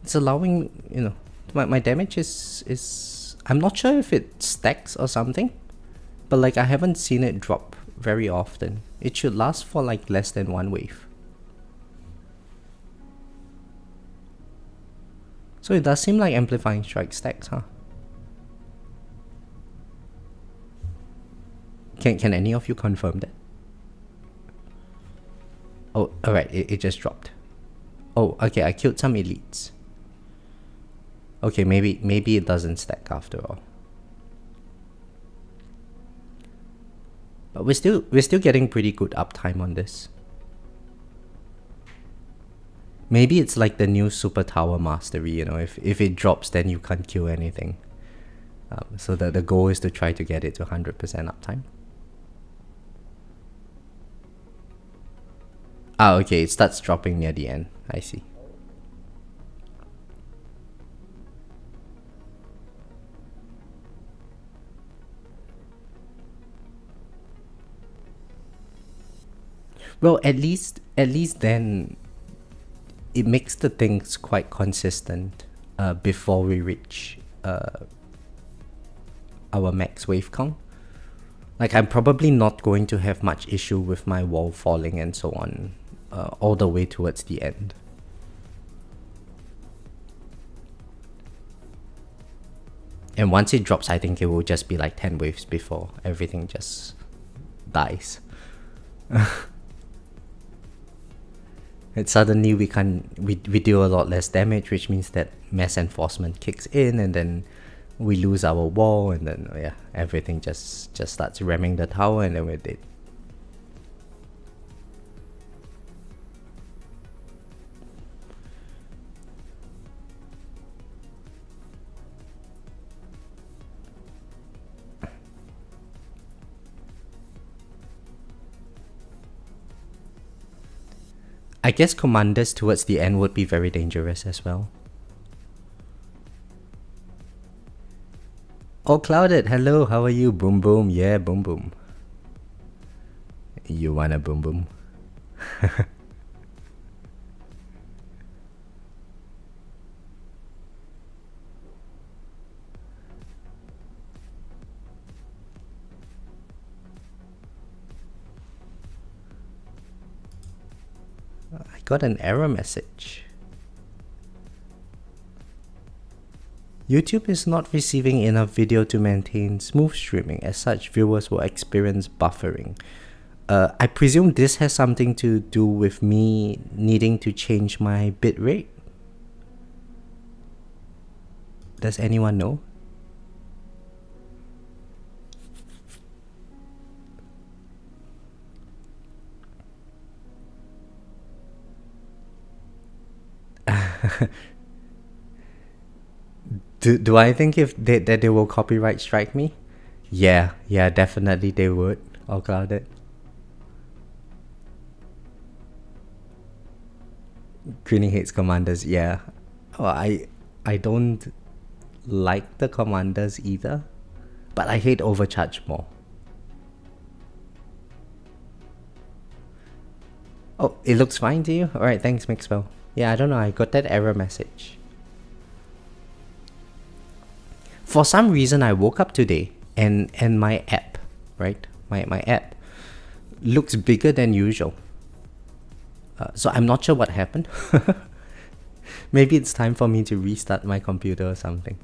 It's allowing, you know, my damage is I'm not sure if it stacks or something, but like I haven't seen it drop very often. It should last for like less than one wave. So it does seem like Amplifying Strike stacks, huh? Can any of you confirm that? Oh, alright, it just dropped. Oh, okay, I killed some elites. Okay, maybe it doesn't stack after all. But we're still getting pretty good uptime on this. Maybe it's like the new Super Tower Mastery, you know, if it drops then you can't kill anything. So the goal is to try to get it to 100% uptime. Ah, okay, it starts dropping near the end. I see. Well, at least then it makes the things quite consistent before we reach our max wave count. Like, I'm probably not going to have much issue with my wall falling and so on all the way towards the end. And once it drops, I think it will just be like 10 waves before everything just dies. And suddenly we deal a lot less damage, which means that mass enforcement kicks in, and then we lose our wall, and then yeah, everything just starts ramming the tower, and then we're dead. I guess commanders towards the end would be very dangerous as well. Oh, Clouded, hello, how are you? Boom boom, yeah, boom boom. You wanna boom boom? I got an error message. YouTube is not receiving enough video to maintain smooth streaming. As such, viewers will experience buffering. I presume this has something to do with me needing to change my bitrate. Does anyone know? Do I think that they will copyright strike me? Yeah, definitely they would. All Clouded. Queenie hates commanders, yeah. Well, I don't like the commanders either, but I hate overcharge more. Oh, it looks fine to you? Alright, thanks Mixwell. Yeah, I don't know, I got that error message. For some reason I woke up today and my app, right? My app looks bigger than usual. So I'm not sure what happened. Maybe it's time for me to restart my computer or something.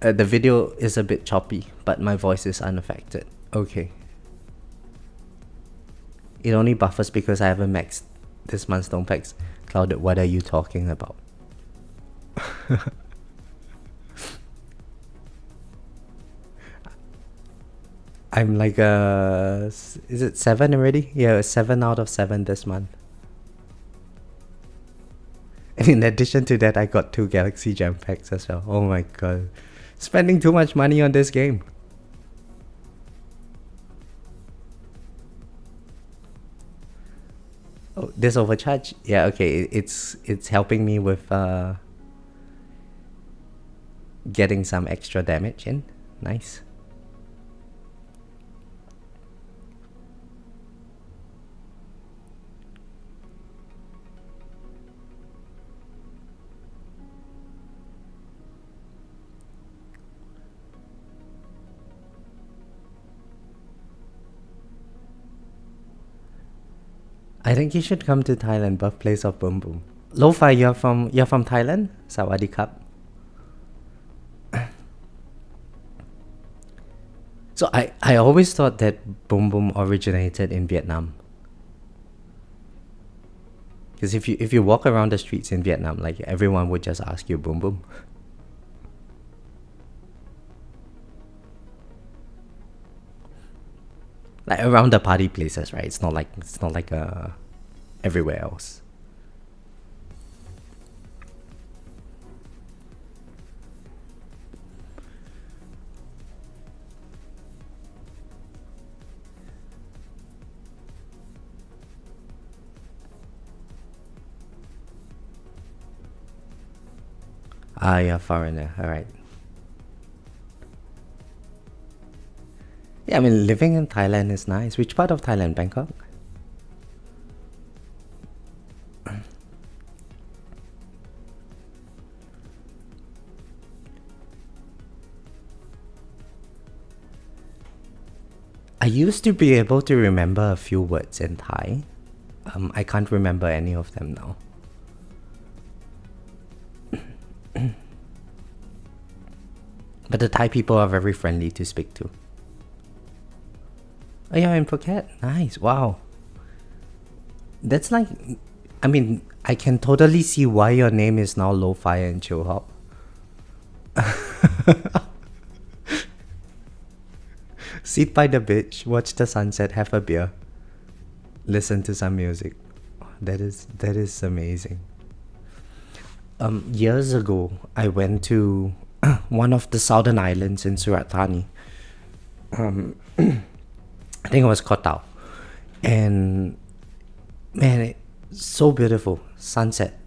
The video is a bit choppy, but my voice is unaffected. Okay. It only buffers because I haven't maxed this month's stone packs. Clouded, what are you talking about? I'm like is it 7 already? Yeah, 7 out of 7 this month. And in addition to that, I got 2 Galaxy Gem packs as well. Oh my god. Spending too much money on this game. Oh, this overcharge? Yeah, okay. It's helping me with getting some extra damage in. Nice. I think you should come to Thailand, birthplace of Boom Boom. Lo-Fi, you're from Thailand? Sawadee Krap. So I always thought that Boom Boom originated in Vietnam. Because if you walk around the streets in Vietnam, like everyone would just ask you Boom Boom. Like around the party places, right? It's not like everywhere else. Ah, you're a foreigner. All right. Yeah, I mean, living in Thailand is nice. Which part of Thailand? Bangkok? I used to be able to remember a few words in Thai. I can't remember any of them now. the Thai people are very friendly to speak to. Oh, yeah, in Phuket. Nice. Wow. That's like, I mean, I can totally see why your name is now Low Fire and Chill Hop. Sit by the beach, watch the sunset, have a beer, listen to some music. That is amazing. Years ago, I went to one of the southern islands in Surat Thani. I think it was Koh Tao. And man, it's so beautiful. Sunset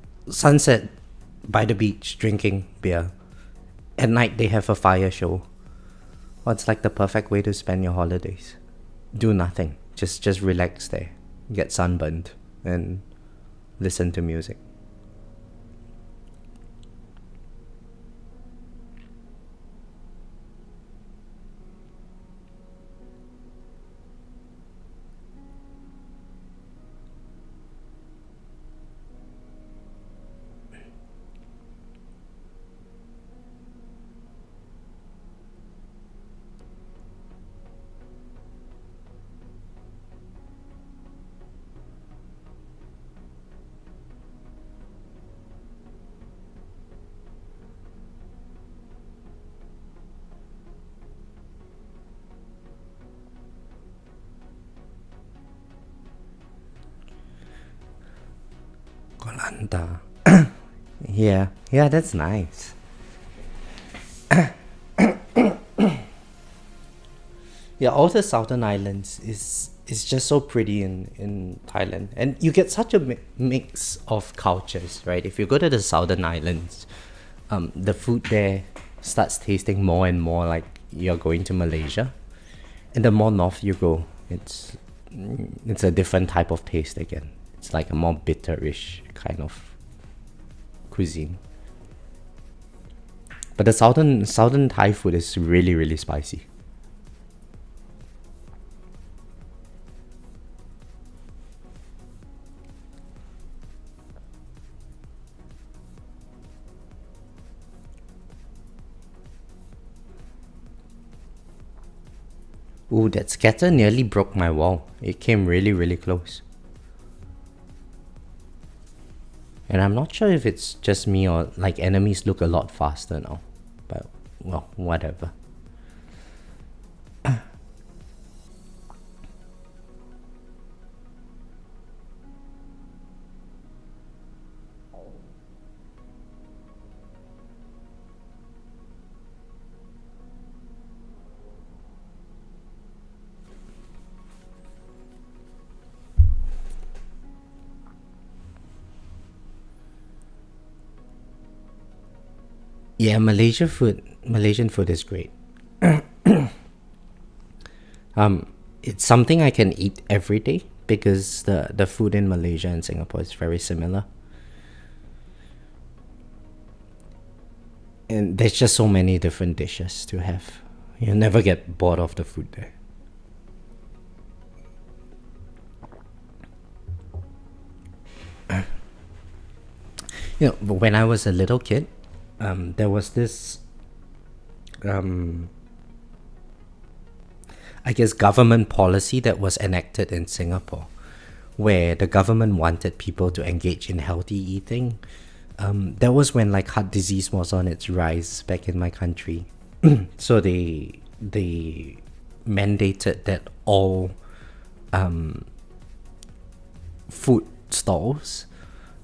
by the beach, drinking beer. At night, they have a fire show. Well, it's like the perfect way to spend your holidays. Do nothing. Just relax there. Get sunburned and listen to music. Kolanta. Yeah, that's nice. Yeah, all the southern islands is just so pretty in Thailand, and you get such a mix of cultures, right? If you go to the southern islands, the food there starts tasting more and more like you're going to Malaysia, and the more north you go, it's a different type of taste again. It's like a more bitterish kind of cuisine. But the southern Thai food is really, really spicy. Ooh, that scatter nearly broke my wall. It came really, really close. And I'm not sure if it's just me or like enemies look a lot faster now. But well, whatever. Yeah, Malaysian food is great. It's something I can eat every day because the food in Malaysia and Singapore is very similar. And there's just so many different dishes to have. You'll never get bored of the food there. When I was a little kid, there was this, I guess, government policy that was enacted in Singapore, where the government wanted people to engage in healthy eating. That was when like heart disease was on its rise back in my country. So they mandated that all food stalls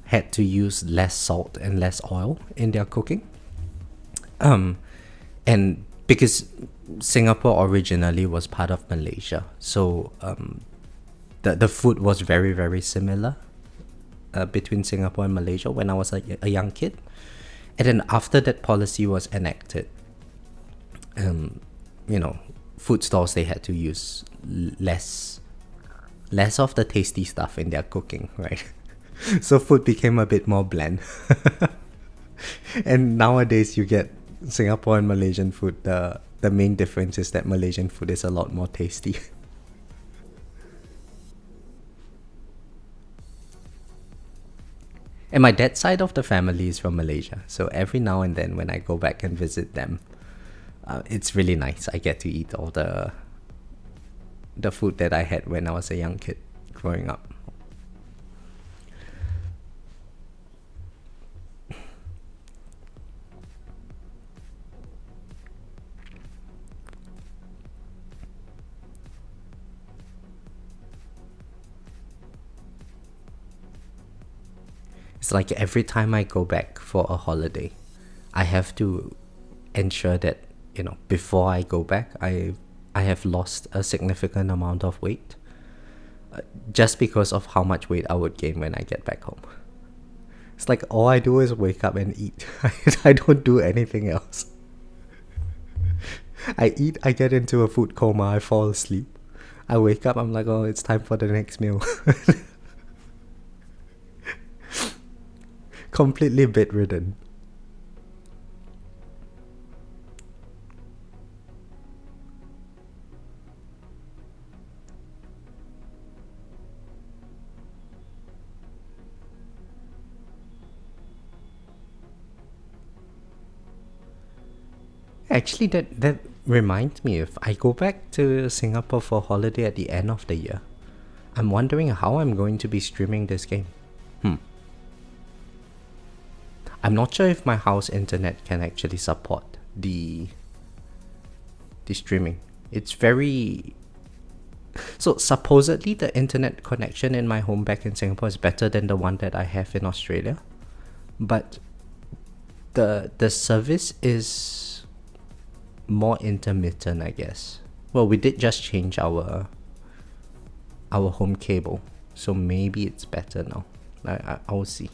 had to use less salt and less oil in their cooking. And because Singapore originally was part of Malaysia, so the food was very, very similar between Singapore and Malaysia when I was a young kid. And then after that policy was enacted, food stalls, they had to use less of the tasty stuff in their cooking, right? So food became a bit more bland. And nowadays you get Singapore and Malaysian food. The main difference is that Malaysian food is a lot more tasty. And my dad's side of the family is from Malaysia, so every now and then when I go back and visit them, It's really nice. I get to eat all the food that I had when I was a young kid growing up. It's like every time I go back for a holiday, I have to ensure that, before I go back, I have lost a significant amount of weight, just because of how much weight I would gain when I get back home. It's like all I do is wake up and eat. I don't do anything else. I eat, I get into a food coma, I fall asleep. I wake up, I'm like, oh, it's time for the next meal. Completely bedridden. Actually, that reminds me, if I go back to Singapore for holiday at the end of the year, I'm wondering how I'm going to be streaming this game. I'm not sure if my house internet can actually support the streaming. It's very... So supposedly the internet connection in my home back in Singapore is better than the one that I have in Australia. But the service is more intermittent, I guess. Well, we did just change our home cable, so maybe it's better now. I will see.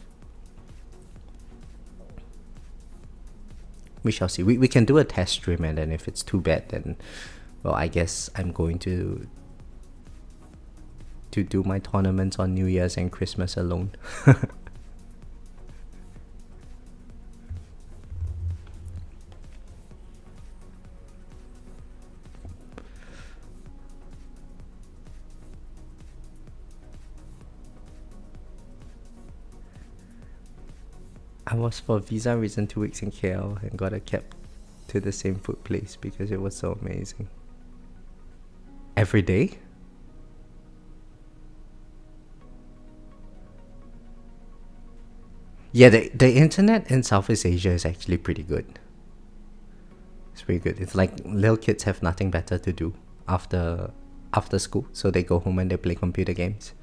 We shall see. We can do a test stream, and then if it's too bad, then, well, I guess I'm going to do my tournaments on New Year's and Christmas alone. I was for visa reason 2 weeks in KL and got a cab to the same food place because it was so amazing. Every day? Yeah, the internet in Southeast Asia is actually pretty good. It's pretty good. It's like little kids have nothing better to do after school, so they go home and they play computer games.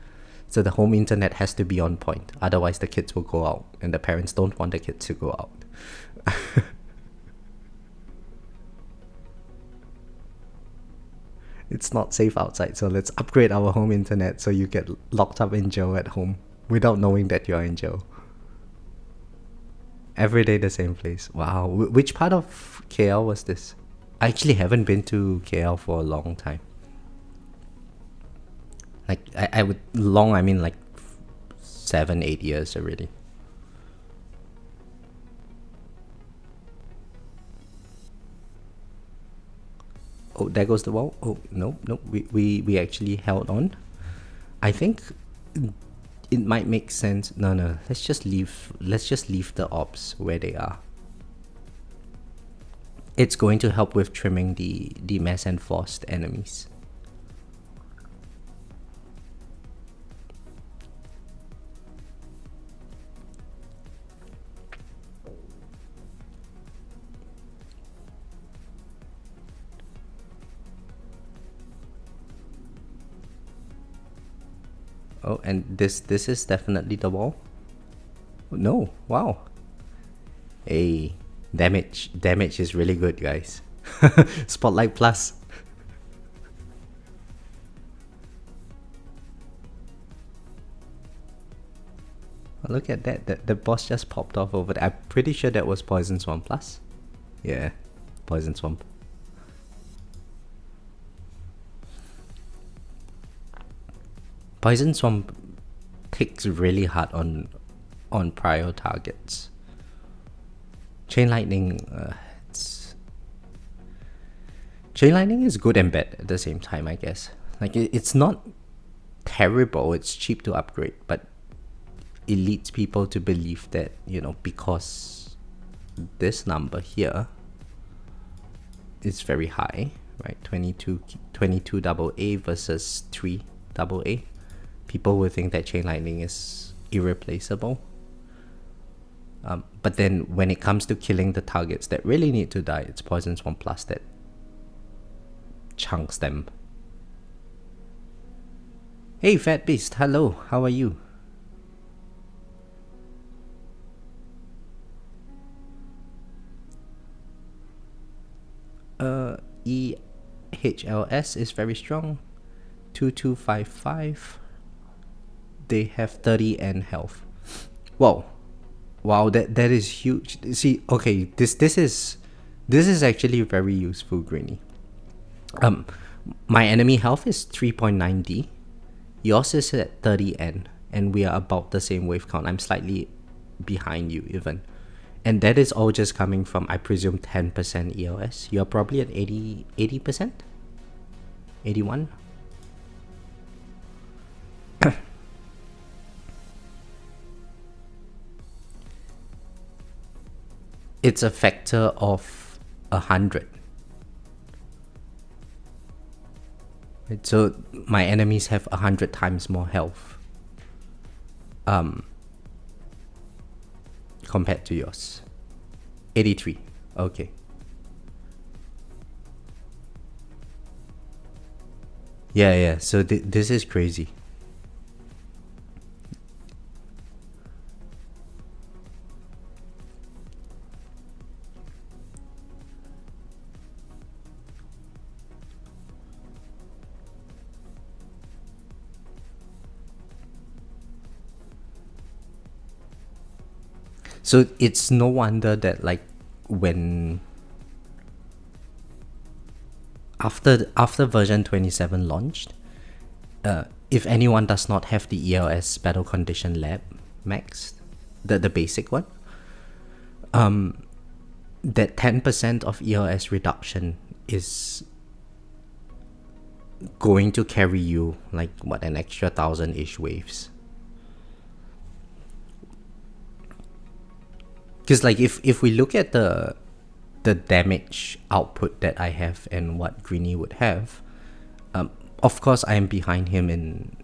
So the home internet has to be on point. Otherwise, the kids will go out, and the parents don't want the kids to go out. It's not safe outside, so let's upgrade our home internet so you get locked up in jail at home without knowing that you're in jail. Every day the same place. Wow. Which part of KL was this? I actually haven't been to KL for a long time. Like, I would long, I mean like 7-8 years already. Oh, there goes the wall. Oh, no, we actually held on. I think it might make sense. No, let's just leave the orbs where they are. It's going to help with trimming the mass enforced enemies. Oh, and this is definitely the wall. No, wow. Hey, damage is really good, guys. Spotlight plus. Oh, look at that. The boss just popped off over there. I'm pretty sure that was Poison Swamp plus. Yeah, Poison Swamp. Poison Swamp takes really hard on prior targets. Chain Lightning, Chain Lightning is good and bad at the same time, I guess. Like, it's not terrible, it's cheap to upgrade, but it leads people to believe that, because this number here is very high, right? 22 double A versus 3 double A. People will think that chain lightning is irreplaceable. But then when it comes to killing the targets that really need to die, it's Poison Swarm Plus that chunks them. Hey Fat Beast, hello, how are you? EHLS is very strong. 2255. They have 30 N health. Whoa. Wow, that is huge. See, okay, this is actually very useful, Greeny. My enemy health is 3.9D. Yours is at 30N, and we are about the same wave count. I'm slightly behind you even. And that is all just coming from, I presume, 10% EOS. You're probably at 80%? 81? It's a factor of 100. Right, so my enemies have 100 times more health compared to yours. 83. Okay. Yeah. So this is crazy. So it's no wonder that, like, when after version 27 launched, if anyone does not have the ELS battle condition lab maxed, the basic one, that 10% of ELS reduction is going to carry you like what, an extra 1,000-ish waves. Because like if we look at the damage output that I have and what Greeny would have, of course I am behind him in,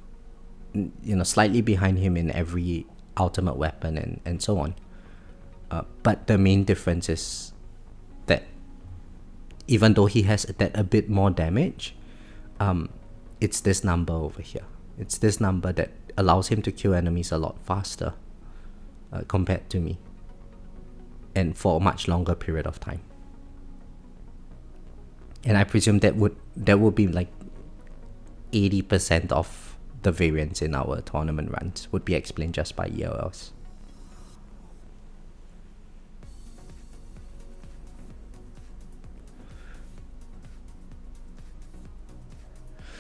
slightly behind him in every ultimate weapon and so on. But the main difference is that even though he has that a bit more damage, it's this number over here. It's this number that allows him to kill enemies a lot faster compared to me, and for a much longer period of time. And I presume that would be like 80% of the variance in our tournament runs would be explained just by ELLs.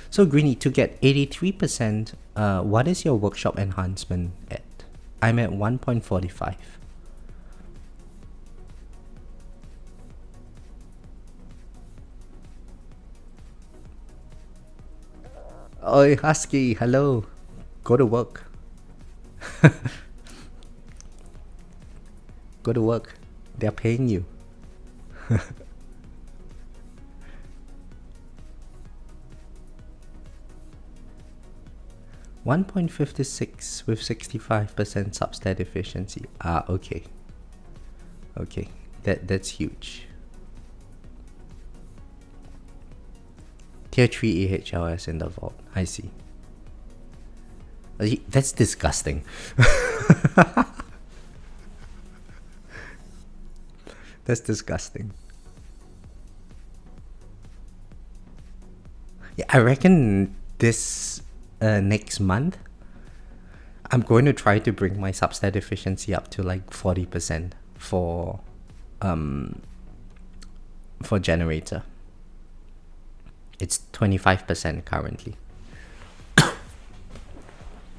So Greeny, to get 83%, what is your workshop enhancement at? I'm at 1.45. Oi, Husky, hello. Go to work. Go to work. They're paying you. 1.56 with 65% substat efficiency. Okay. Okay, that's huge. Tier 3 AHLS in the vault. I see. That's disgusting. That's disgusting. Yeah, I reckon this next month I'm going to try to bring my substat efficiency up to like 40% for generator. It's 25% currently.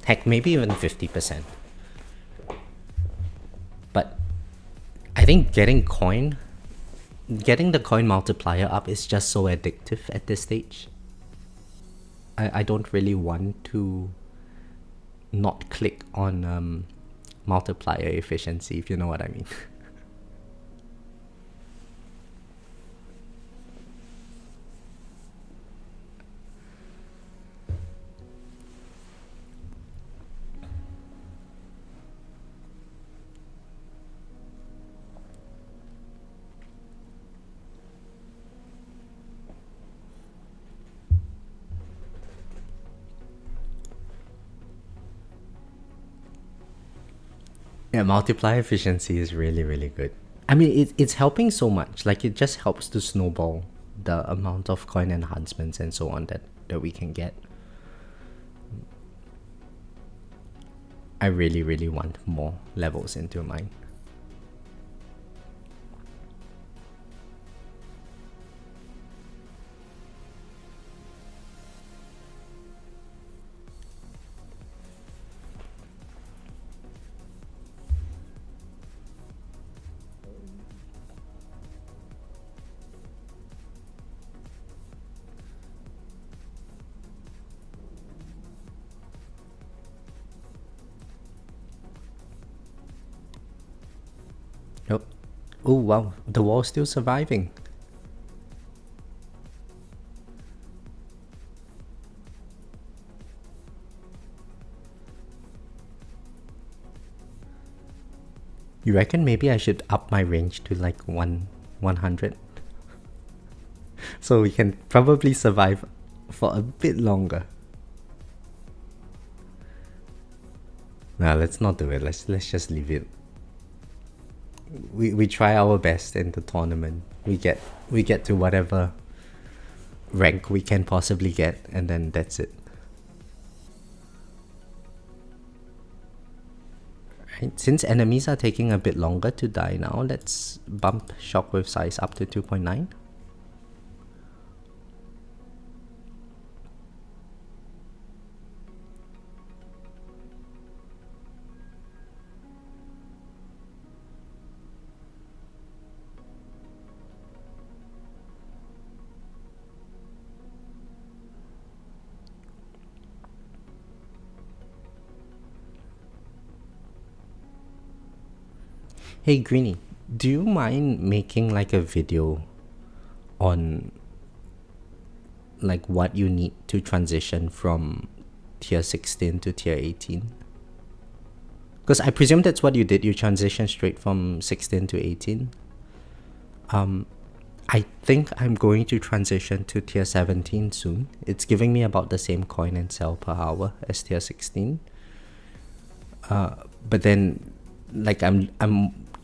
Heck, maybe even 50%. But I think getting the coin multiplier up is just so addictive at this stage. I don't really want to not click on multiplier efficiency, if you know what I mean. Yeah, multiplier efficiency is really, really good. I mean, it's helping so much. Like, it just helps to snowball the amount of coin enhancements and so on that we can get. I really, really want more levels into mine. Nope. Oh wow, the wall's still surviving. You reckon maybe I should up my range to like 100? So we can probably survive for a bit longer. Nah, let's not do it. Let's just leave it. We try our best in the tournament. We get to whatever rank we can possibly get, and then that's it. Right? Since enemies are taking a bit longer to die now, let's bump shockwave size up to 2.9. Hey Greenie, do you mind making like a video on like what you need to transition from tier 16 to tier 18? Because I presume that's what you did. You transitioned straight from 16 to 18. I think I'm going to transition to tier 17 soon. It's giving me about the same coin and sell per hour as tier 16. But then, like, I'm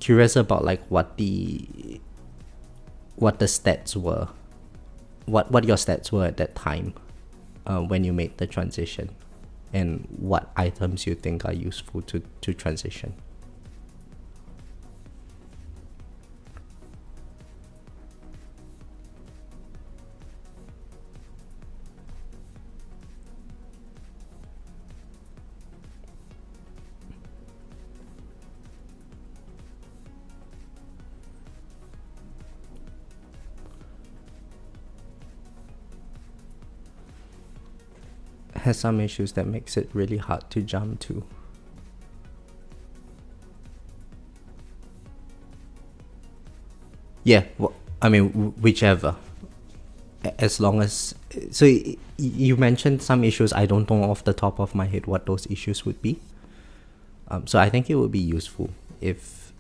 curious about like what the stats were, what your stats were at that time, when you made the transition, and what items you think are useful to transition. Has some issues that makes it really hard to jump to. Yeah, I mean, whichever. As long as... So, you mentioned some issues. I don't know off the top of my head what those issues would be. So I think it would be useful if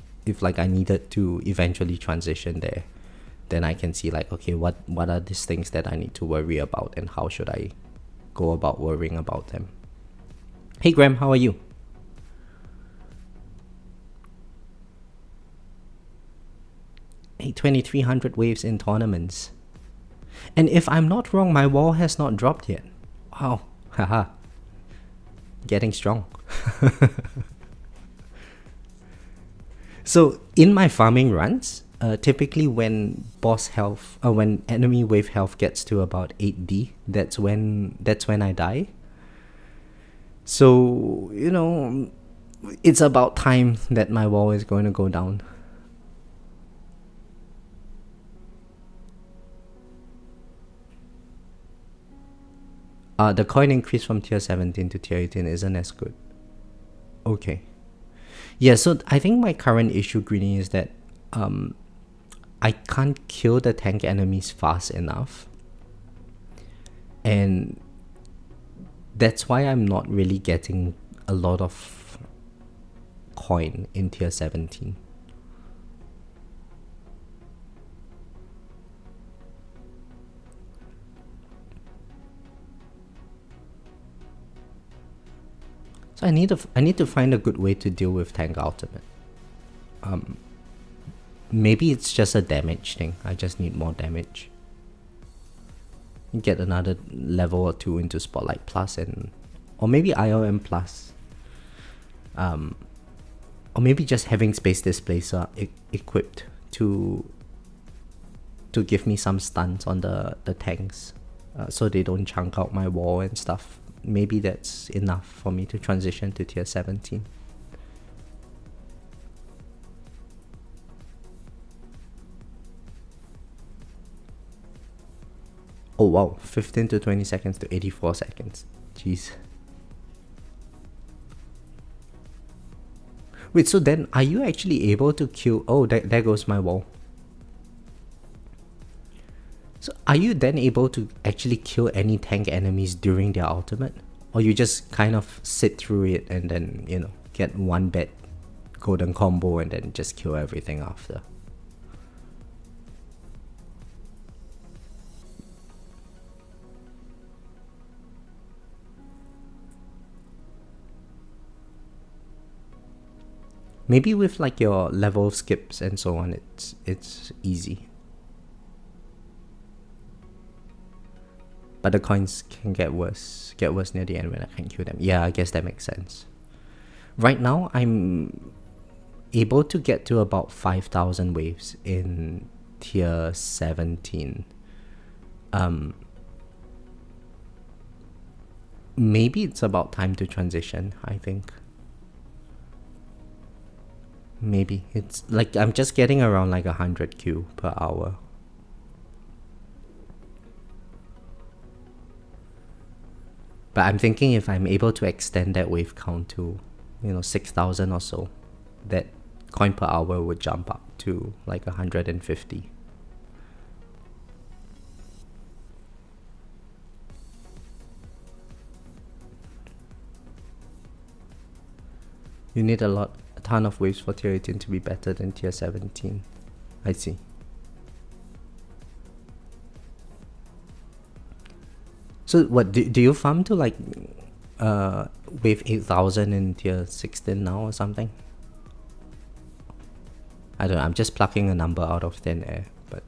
like I needed to eventually transition there. Then I can see like, okay, what are these things that I need to worry about, and how should I go about worrying about them. Hey Graham, how are you? Hey, 2300 waves in tournaments. And if I'm not wrong, my wall has not dropped yet. Wow, haha. Getting strong. So in my farming runs, typically when when enemy wave health gets to about 8D, that's when I die. So, you know, it's about time that my wall is going to go down. The coin increase from tier 17 to tier 18 isn't as good. Okay. Yeah, so I think my current issue, Greenie, is that I can't kill the tank enemies fast enough. And that's why I'm not really getting a lot of coin in tier 17. So I need to find a good way to deal with tank ultimate. Maybe it's just a damage thing. I just need more damage. Get another level or 2 into Spotlight Plus, and or maybe IOM Plus. Or maybe just having Space Displacer equipped to give me some stuns on the tanks, so they don't chunk out my wall and stuff. Maybe that's enough for me to transition to tier 17. Oh wow, 15 to 20 seconds to 84 seconds. Jeez. Wait, so then are you actually able to kill... Oh, there goes my wall. So are you then able to actually kill any tank enemies during their ultimate? Or you just kind of sit through it and then, you know, get one bad golden combo and then just kill everything after? Maybe with like your level skips and so on, it's easy. But the coins can get worse near the end when I can kill them. Yeah, I guess that makes sense. Right now, I'm able to get to about 5,000 waves in tier 17. Maybe it's about time to transition, I think. Maybe. It's like I'm just getting around like 100 Q per hour. But I'm thinking if I'm able to extend that wave count to, you know, 6,000 or so, that coin per hour would jump up to like 150. You need a ton of waves for tier 18 to be better than tier 17. I see. So what, do you farm to like wave 8,000 in tier 16 now or something? I don't know, I'm just plucking a number out of thin air, but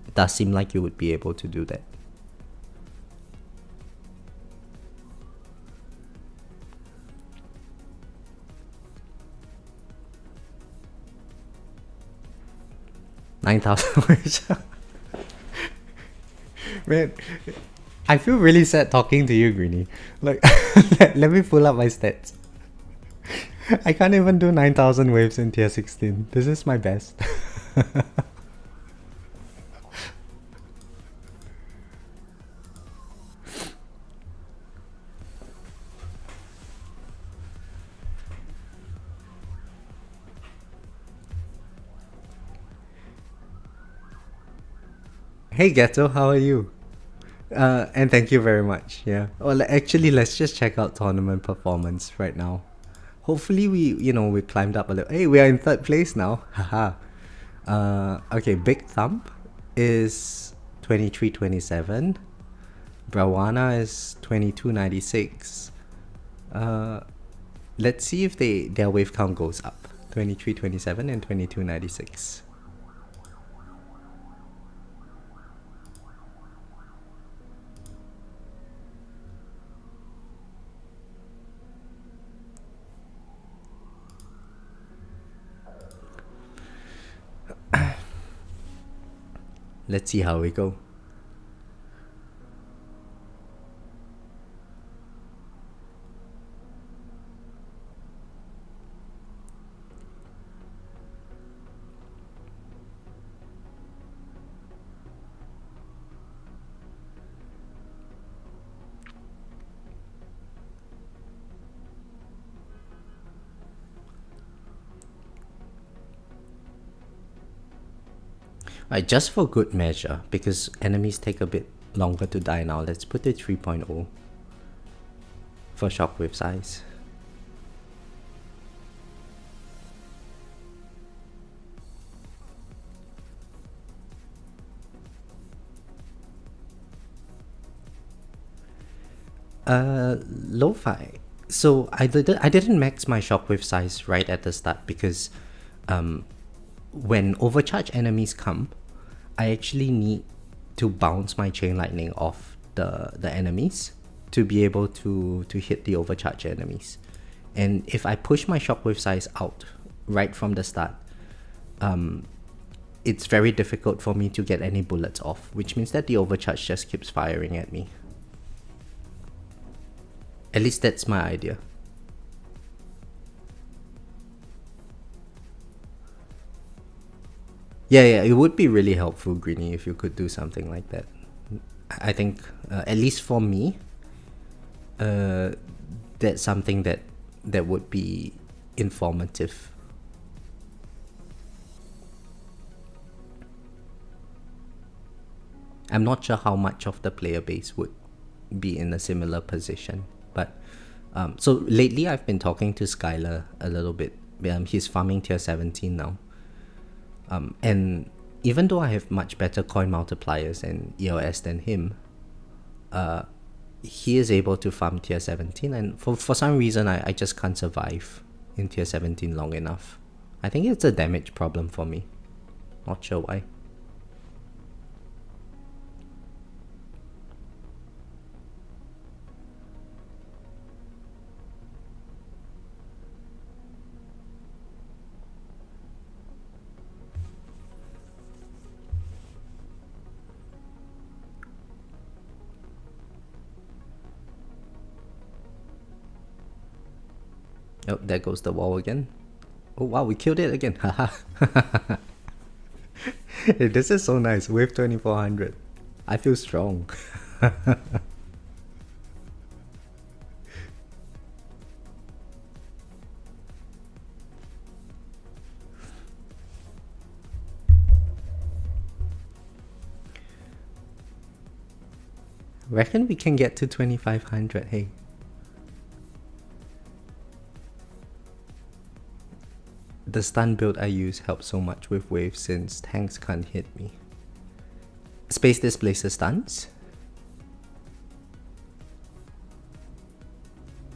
it does seem like you would be able to do that. $9,000. Man, I feel really sad talking to you, Greenie. Like, let me pull up my stats. I can't even do 9,000 waves in tier 16. This is my best. Hey Ghetto, how are you? And thank you very much. Yeah. Well, actually, let's just check out tournament performance right now. Hopefully, we climbed up a little. Hey, we are in 3rd place now. Haha. Okay, Big Thump is 23.27. Brawana is 22.96. Let's see if their wave count goes up. 23.27 and 22.96. Let's see how we go. Right, just for good measure, because enemies take a bit longer to die now, let's put it 3.0 for shockwave size. Lo-fi. So I didn't max my shockwave size right at the start because when overcharged enemies come, I actually need to bounce my chain lightning off the enemies to be able to hit the overcharged enemies. And if I push my shockwave size out right from the start, it's very difficult for me to get any bullets off, which means that the overcharge just keeps firing at me. At least that's my idea. Yeah, it would be really helpful, Greenie, if you could do something like that. I think, at least for me, that's something that would be informative. I'm not sure how much of the player base would be in a similar position, but so lately I've been talking to Skylar a little bit. He's farming tier 17 now. And even though I have much better coin multipliers and EOS than him, he is able to farm tier 17, and for some reason I just can't survive in tier 17 long enough. I think it's a damage problem for me. Not sure why. Oh, there goes the wall again. Oh wow, we killed it again. Haha. Hey, this is so nice. Wave 2400. I feel strong. Reckon we can get to 2500, hey. The stun build I use helps so much with waves since tanks can't hit me. Space displacer stuns.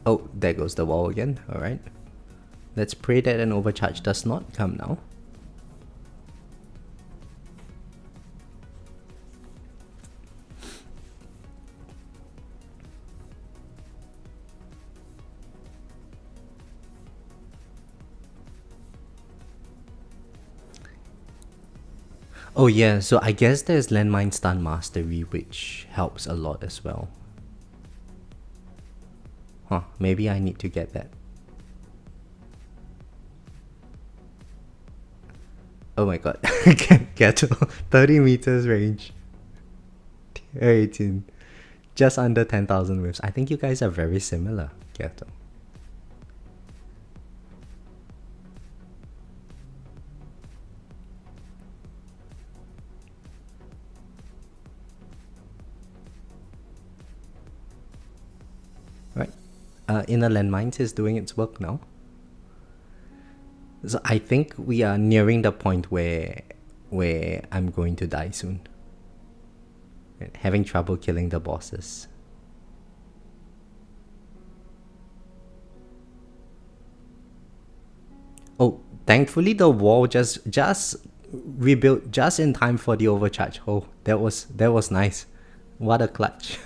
Oh, there goes the wall again. Alright. Let's pray that an overcharge does not come now. Oh yeah, so I guess there's landmine stun mastery, which helps a lot as well. Huh, maybe I need to get that. Oh my god, Ghetto, 30 meters range. 18. Just under 10,000 waves. I think you guys are very similar, Ghetto. Right. Inner landmines is doing its work now. So I think we are nearing the point where I'm going to die soon. Having trouble killing the bosses. Oh, thankfully the wall just rebuilt just in time for the overcharge. Oh, that was nice. What a clutch.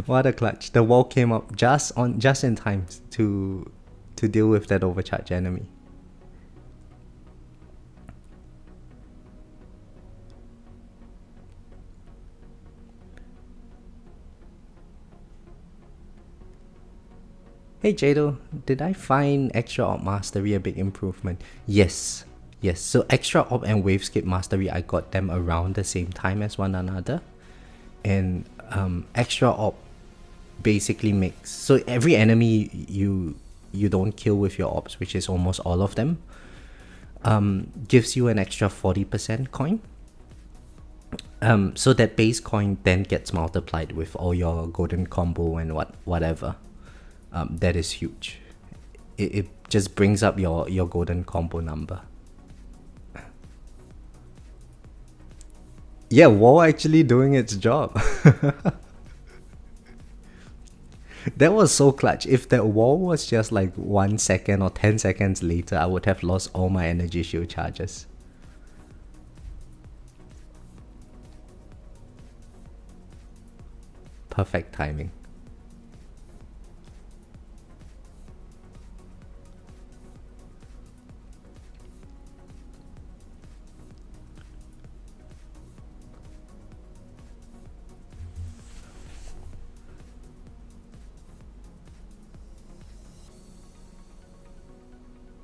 What a clutch. The wall came up just in time to deal with that overcharge enemy. Hey Jado, did I find extra op mastery a big improvement? Yes. So extra op and wave skip mastery, I got them around the same time as one another. And extra op basically makes, so every enemy you don't kill with your ops, which is almost all of them, gives you an extra 40% coin. So that base coin then gets multiplied with all your golden combo and whatever. That is huge. It just brings up your golden combo number. Yeah, wall actually doing its job. That was so clutch. If that wall was just like 1 second or 10 seconds later, I would have lost all my energy shield charges. Perfect timing.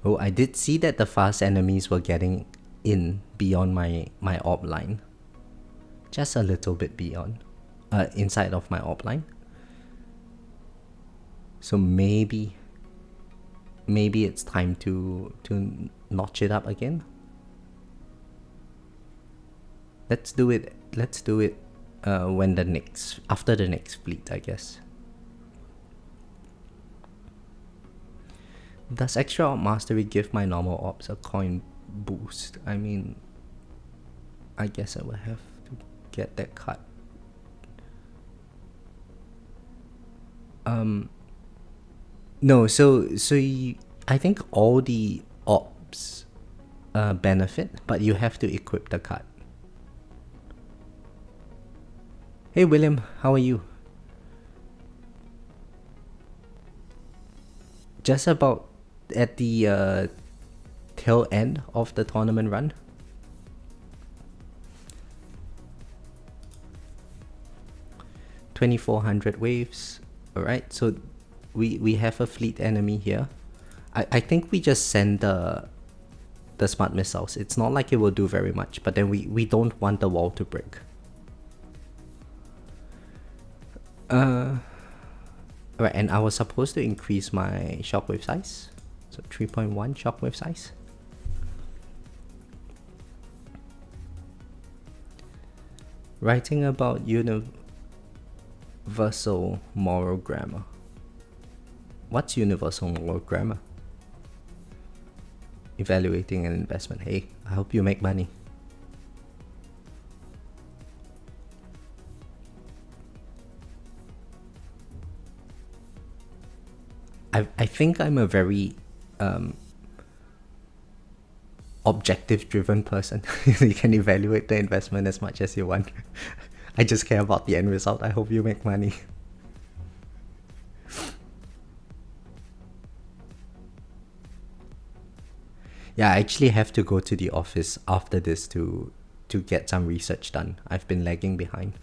Oh, I did see that the fast enemies were getting in beyond my orb line. Just a little bit beyond. Inside of my orb line. So maybe it's time to notch it up again. Let's do it when after the next fleet, I guess. Does extra orb mastery give my normal orbs a coin boost? I mean, I guess I will have to get that cut. No, so I think all the orbs benefit, but you have to equip the card. Hey William, how are you? Just about at the tail end of the tournament run. $2,400 waves. Alright, so we have a fleet enemy here. I think we just send the smart missiles. It's not like it will do very much, but then we don't want the wall to break. Right, and I was supposed to increase my shockwave size. So 3.1 shockwave size. Writing about universal moral grammar. What's universal moral grammar? Evaluating an investment. Hey, I hope you make money. I think I'm a very objective driven person. You can evaluate the investment as much as you want. I just care about the end result. I hope you make money. Yeah, I actually have to go to the office after this to get some research done. I've been lagging behind.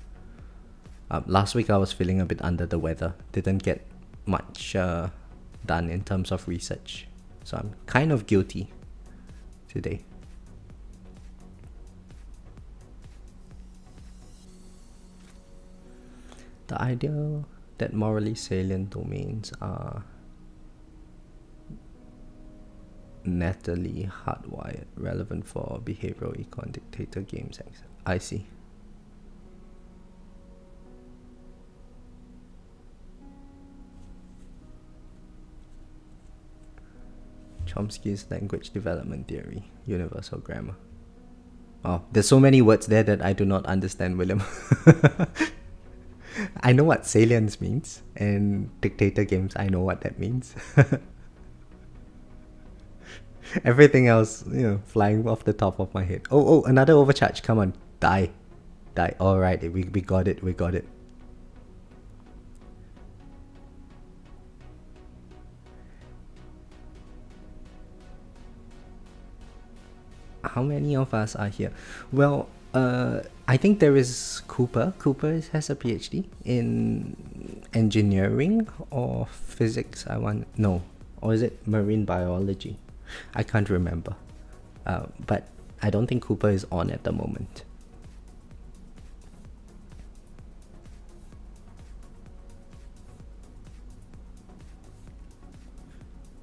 Last week I was feeling a bit under the weather. Didn't get much done in terms of research. So I'm kind of guilty today. The idea that morally salient domains are natally hardwired, relevant for behavioral econ dictator games. I see. Chomsky's language development theory, universal grammar. Oh, there's so many words there that I do not understand, William. I know what salience means, and dictator games, I know what that means. Everything else, flying off the top of my head. Oh, another overcharge. Come on, die. Alright, we got it. How many of us are here? Well, I think there is Cooper. Cooper has a PhD in engineering or physics. No, or is it marine biology? I can't remember. But I don't think Cooper is on at the moment.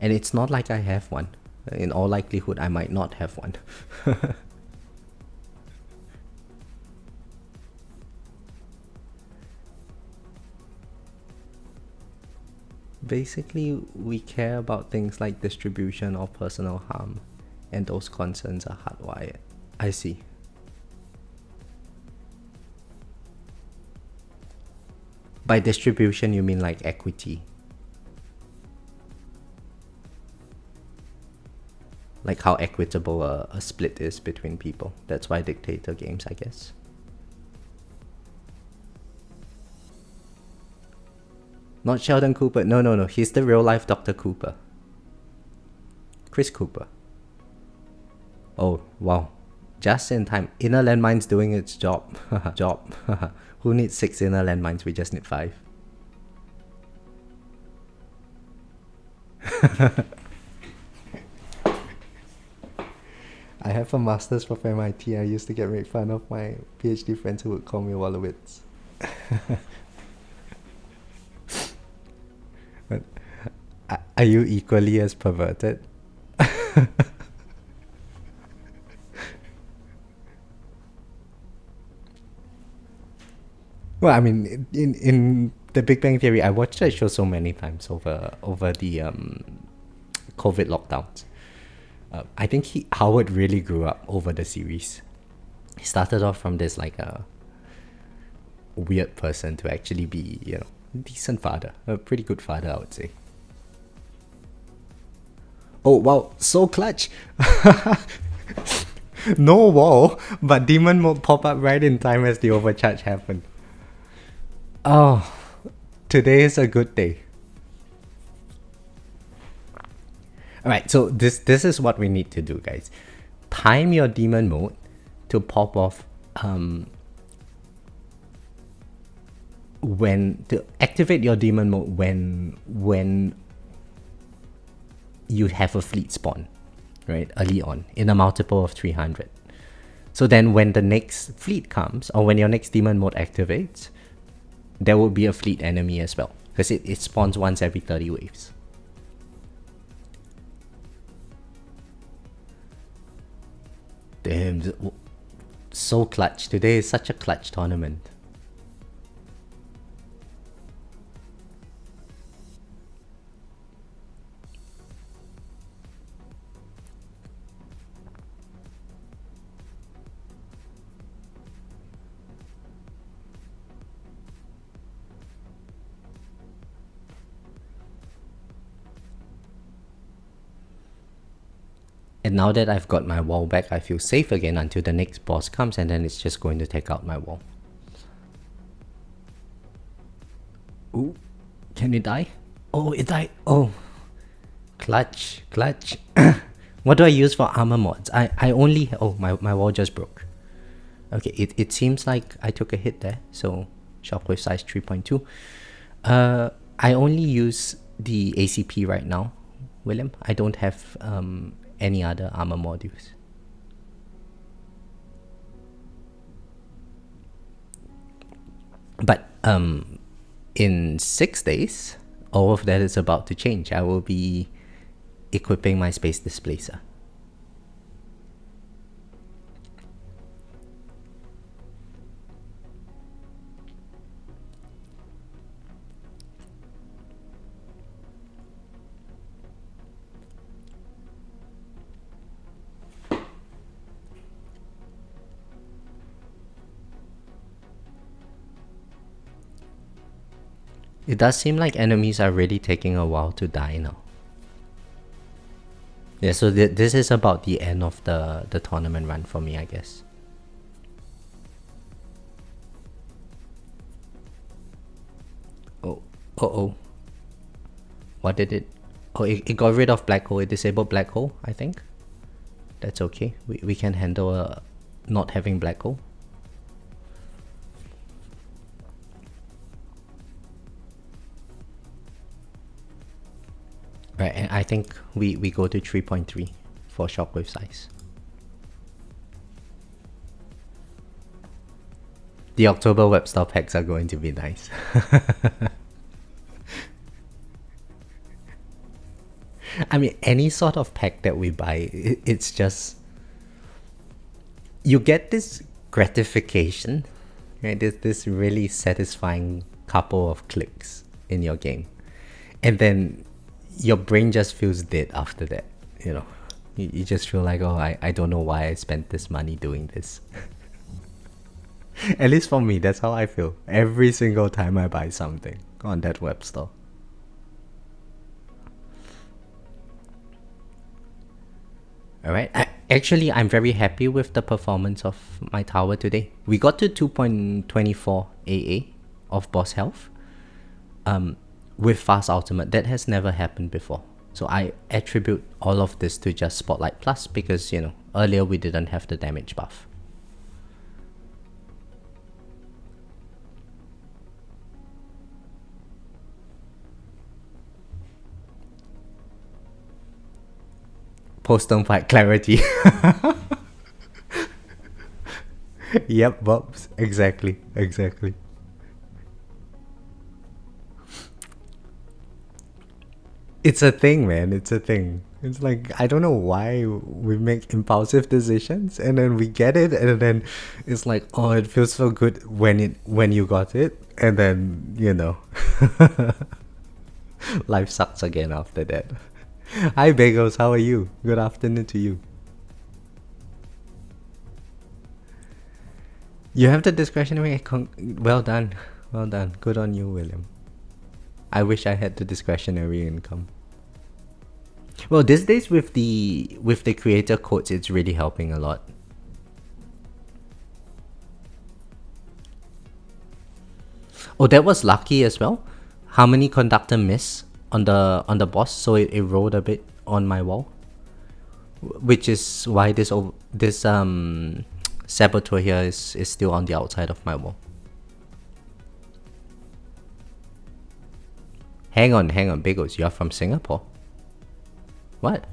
And it's not like I have one. In all likelihood, I might not have one. Basically, we care about things like distribution or personal harm, and those concerns are hardwired. I see. By distribution, you mean like equity? Like how equitable a split is between people. That's why dictator games, I guess. Not Sheldon Cooper. No. He's the real life Dr. Cooper. Chris Cooper. Oh, wow. Just in time. Inner landmine's doing its job. Who needs 6 inner landmines? We just need 5. I have a master's from MIT. I used to get made fun of my PhD friends who would call me Wallowitz. But are you equally as perverted? Well, I mean, in the Big Bang Theory, I watched that show so many times over the COVID lockdowns. I think Howard really grew up over the series. He started off from this like a weird person to actually be, decent father, a pretty good father, I would say. Oh wow, so clutch! No wall, but demon mode pop up right in time as the overcharge happened. Oh, today is a good day. Alright, so this is what we need to do, guys. Time your demon mode to pop off to activate your demon mode when you have a fleet spawn, right? Early on in a multiple of 300. So then when the next fleet comes, or when your next demon mode activates, there will be a fleet enemy as well, because it spawns once every 30 waves. Damn, so clutch. Today is such a clutch tournament. And now that I've got my wall back, I feel safe again until the next boss comes, and then it's just going to take out my wall. Ooh, can it die? Oh, it died. Oh, clutch. What do I use for armor mods? I only... Oh, my wall just broke. Okay, it seems like I took a hit there, so shockwave size 3.2. I only use the ACP right now, William. I don't have any other armor modules. But in 6 days, all of that is about to change. I will be equipping my space displacer. It does seem like enemies are really taking a while to die now. Yeah, so this is about the end of the tournament run for me, I guess. Oh. What did it... Oh, it got rid of black hole. It disabled black hole, I think. That's okay. We can handle not having black hole. Right, and I think we go to 3.3 for shockwave size. The October webstore packs are going to be nice. I mean, any sort of pack that we buy, it's just... You get this gratification, right? This really satisfying couple of clicks in your game. And then your brain just feels dead after that, You just feel like, oh, I don't know why I spent this money doing this. At least for me, that's how I feel. Every single time I buy something on that web store. Alright. Actually, I'm very happy with the performance of my tower today. We got to 2.24 AA of boss health with fast ultimate. That has never happened before. So I attribute all of this to just Spotlight Plus because, you know, earlier we didn't have the damage buff. Post-turn fight clarity. Yep, Bobs. Exactly. It's a thing, man. It's a thing. It's like, I don't know why we make impulsive decisions and then we get it and then it's like, oh, it feels so good when you got it, and then, you know, life sucks again after that. Hi Bagels, how are you? Good afternoon to you. You have the discretionary well done. Good on you, William. I wish I had the discretionary income. Well, these days with the creator codes, it's really helping a lot. Oh, that was lucky as well. Harmony Conductor miss on the boss, so it rolled a bit on my wall, which is why this Saboteur here is still on the outside of my wall. Hang on, Bagels, you're from Singapore? What?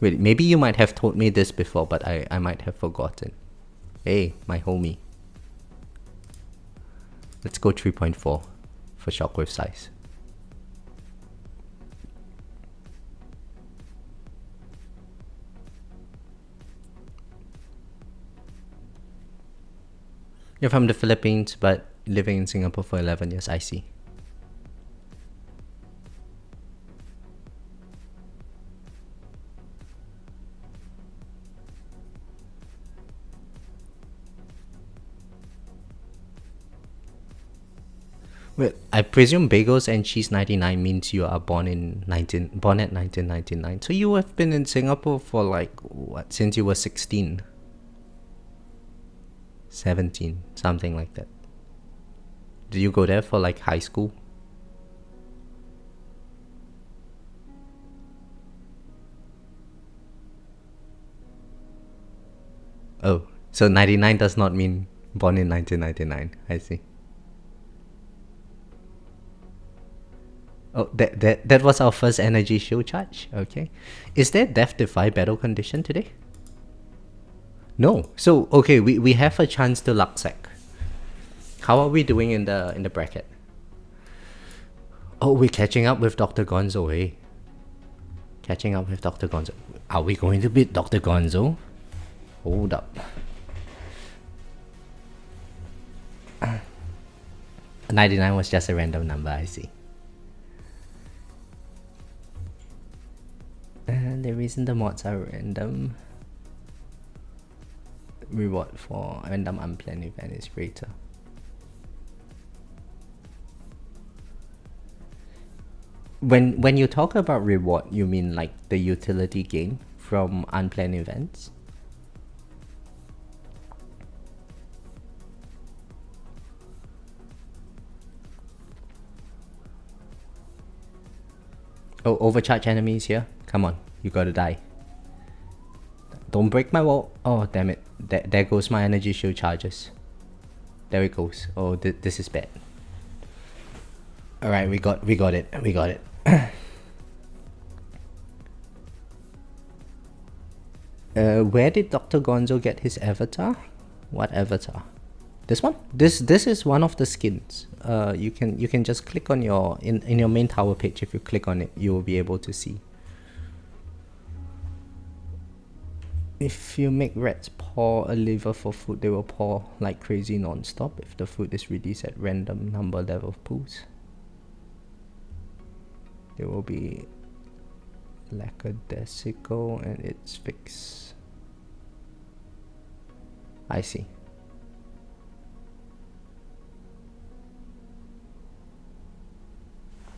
Wait, maybe you might have told me this before, but I might have forgotten. Hey, my homie. Let's go 3.4 for shockwave size. You're from the Philippines, but living in Singapore for 11 years, I see. Well, I presume Bagels and Cheese 99 means you are born at 1999. So you have been in Singapore for like what, since you were 16? 17, something like that. Did you go there for like high school? Oh, so 99 does not mean born in 1999. I see. Oh, that was our first energy shield charge. Okay. Is there Death Defy battle condition today? No. So, okay, we have a chance to luck sec. How are we doing in the bracket? Oh, we're catching up with Dr. Gonzo, eh? Catching up with Dr. Gonzo. Are we going to beat Dr. Gonzo? Hold up. 99 was just a random number, I see. And the reason the mods are random. Reward for random unplanned event is greater. When you talk about reward, you mean like the utility gain from unplanned events? Oh, overcharge enemies here. Come on, you gotta die. Don't break my wall. Oh, damn it. There goes my energy shield charges. There it goes. Oh, this is bad. Alright, we got it. Where did Dr. Gonzo get his avatar? What avatar? This one? This is one of the skins. You can just click on your in your main tower page. If you click on it, you will be able to see. If you make rats paw a liver for food, they will paw like crazy non-stop if the food is released at random number level of pools. There will be lackadaisical and it's fixed. I see.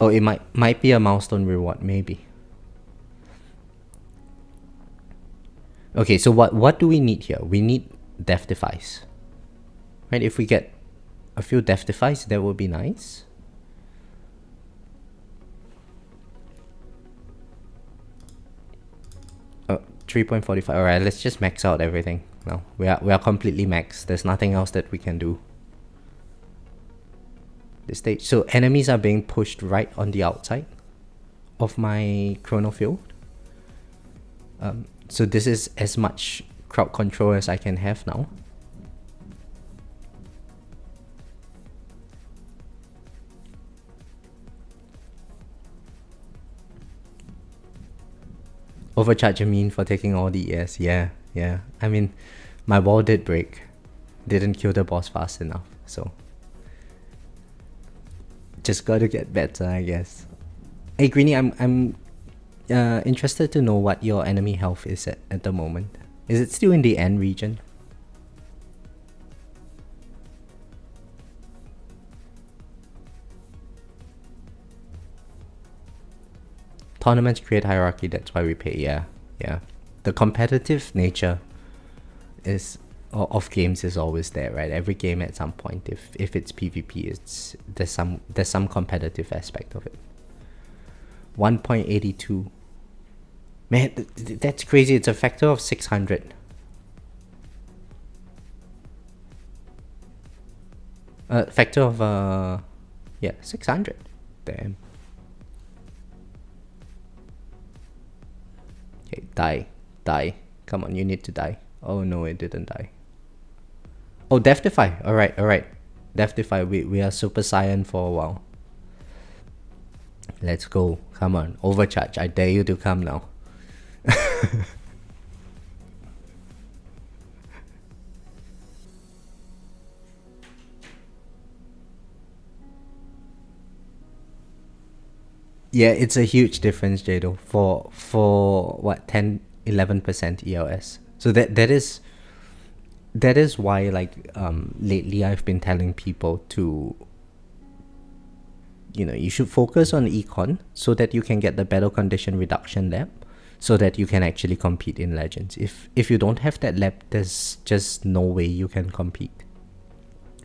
Oh, it might be a milestone reward, maybe. Okay, so what do we need here? We need death defies. Right, if we get a few death defies, that would be nice. Oh, 3.45. Alright, let's just max out everything now. We are completely maxed. There's nothing else that we can do this stage. So enemies are being pushed right on the outside of my chrono field. So this is as much crowd control as I can have now. Overcharge a mean for taking all the ES. Yeah. I mean, my wall did break. Didn't kill the boss fast enough, so just gotta get better, I guess. Hey Greenie, I'm interested to know what your enemy health is at the moment. Is it still in the end region? Tournaments create hierarchy, that's why we pay. Yeah. The competitive nature of games is always there, right? Every game at some point, if it's PvP, there's some competitive aspect of it. 1.82. Man, that's crazy. It's a factor of 600. Factor of 600. Damn. Okay, die. Come on, you need to die. Oh no, it didn't die. Oh, Death Defy. Alright. Death Defy, we are Super Saiyan for a while. Let's go. Come on, overcharge. I dare you to come now. Yeah, it's a huge difference, Jado, for what, 10-11% ELS. So that is why, like, lately I've been telling people to, you should focus on econ so that you can get the battle condition reduction lab, so that you can actually compete in Legends. If you don't have that lab, there's just no way you can compete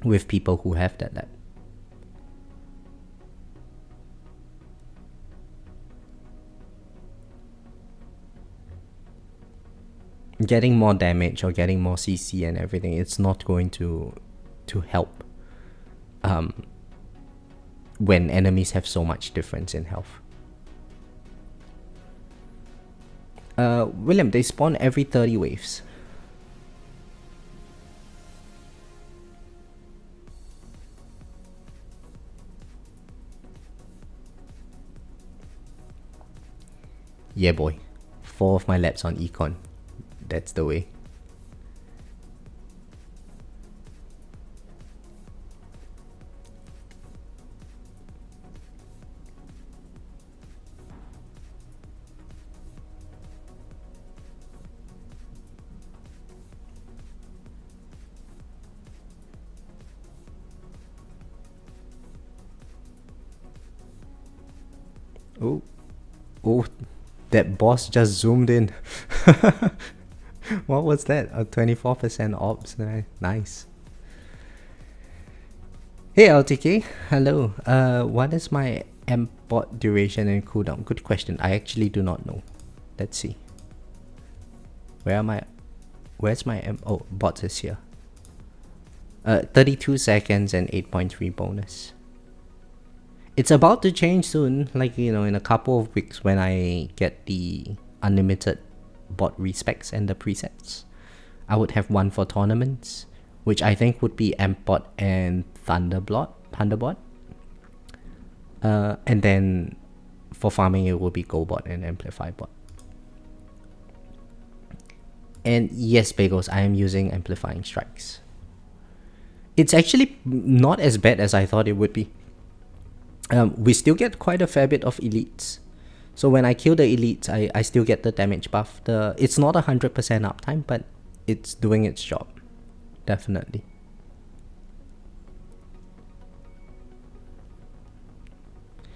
with people who have that lab. Getting more damage or getting more CC and everything, it's not going to help when enemies have so much difference in health. William, they spawn every 30 waves. Yeah, boy. 4 of my labs on econ. That's the way. Oh, that boss just zoomed in. What was that? A 24% ops. Nice. Hey LTK, hello. What is my bot duration and cooldown? Good question. I actually do not know. Let's see. Where's my oh, bot is here. 32 seconds and 8.3 bonus. It's about to change soon, like, in a couple of weeks when I get the unlimited bot respecs and the presets. I would have one for tournaments, which I think would be Ampbot and Thunderbot. And then for farming it will be GoBot and AmplifyBot. And yes, Bagels, I am using Amplifying Strikes. It's actually not as bad as I thought it would be. We still get quite a fair bit of elites. So when I kill the elites, I still get the damage buff. It's not 100% uptime, but it's doing its job. definitely.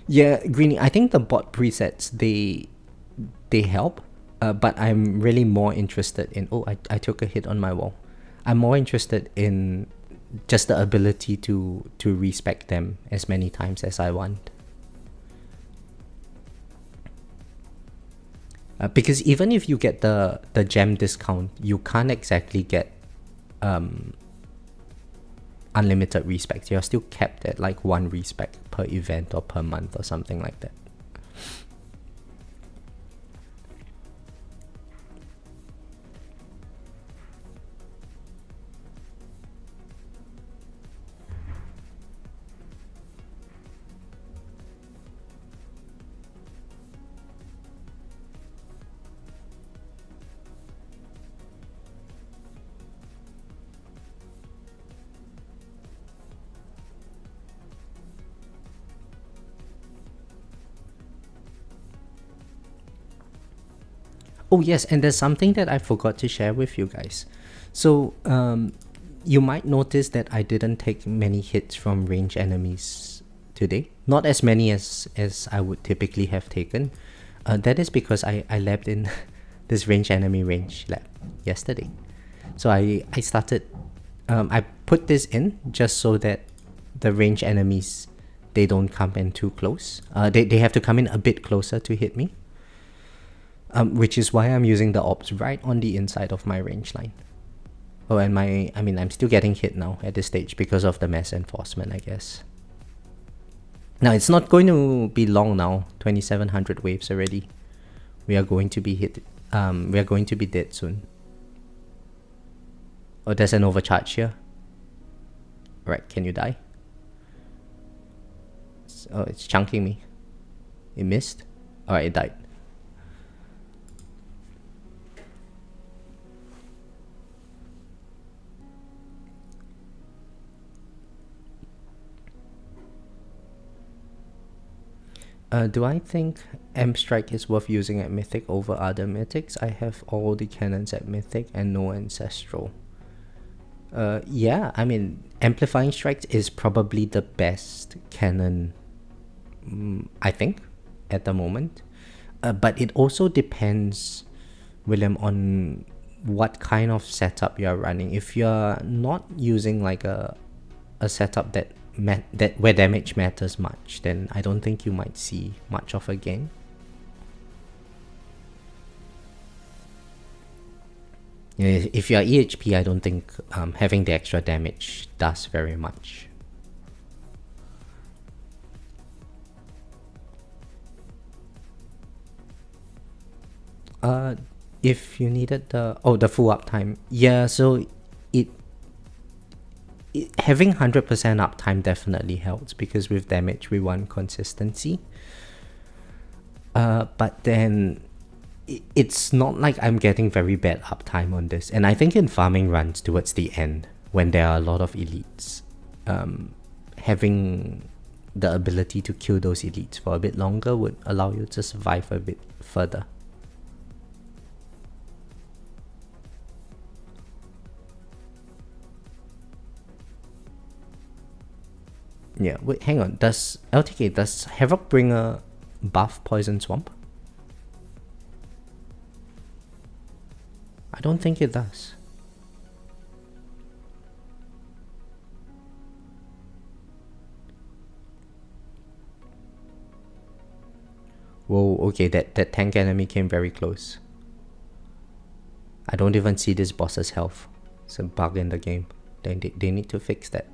Yeah, Greenie, I think the bot presets, they help, but I'm really more interested in... Oh, I took a hit on my wall. I'm more interested in just the ability to respec them as many times as I want. Because even if you get the gem discount, you can't exactly get unlimited respec. You're still capped at like 1 respec per event or per month or something like that. Oh yes, and there's something that I forgot to share with you guys. So you might notice that I didn't take many hits from range enemies today. Not as many as I would typically have taken. That is because I labbed in this range enemy range lab yesterday. So I started... I put this in just so that the range enemies, they don't come in too close. They have to come in a bit closer to hit me. Which is why I'm using the orbs right on the inside of my range line. Oh, and I'm still getting hit now at this stage because of the mass enforcement, I guess. Now, it's not going to be long now. 2700 waves already. We are going to be hit. We are going to be dead soon. Oh, there's an overcharge here. Right, can you die? Oh, it's chunking me. It missed? Alright, it died. Do I think M Strike is worth using at Mythic over other Mythics? I have all the cannons at Mythic and no Ancestral. Yeah, I mean, Amplifying Strikes is probably the best cannon, I think, at the moment. But it also depends, William, on what kind of setup you're running. If you're not using like a setup that where damage matters much, then I don't think you might see much of a gain. If you're EHP, I don't think having the extra damage does very much. If you needed the full uptime, yeah. So having 100% uptime definitely helps, because with damage we want consistency. But then it's not like I'm getting very bad uptime on this. And I think in farming runs towards the end, when there are a lot of elites, having the ability to kill those elites for a bit longer would allow you to survive a bit further. Yeah, wait, hang on. Does Havoc bring a buff Poison Swamp? I don't think it does. Whoa, okay, that tank enemy came very close. I don't even see this boss's health. It's a bug in the game. They need to fix that.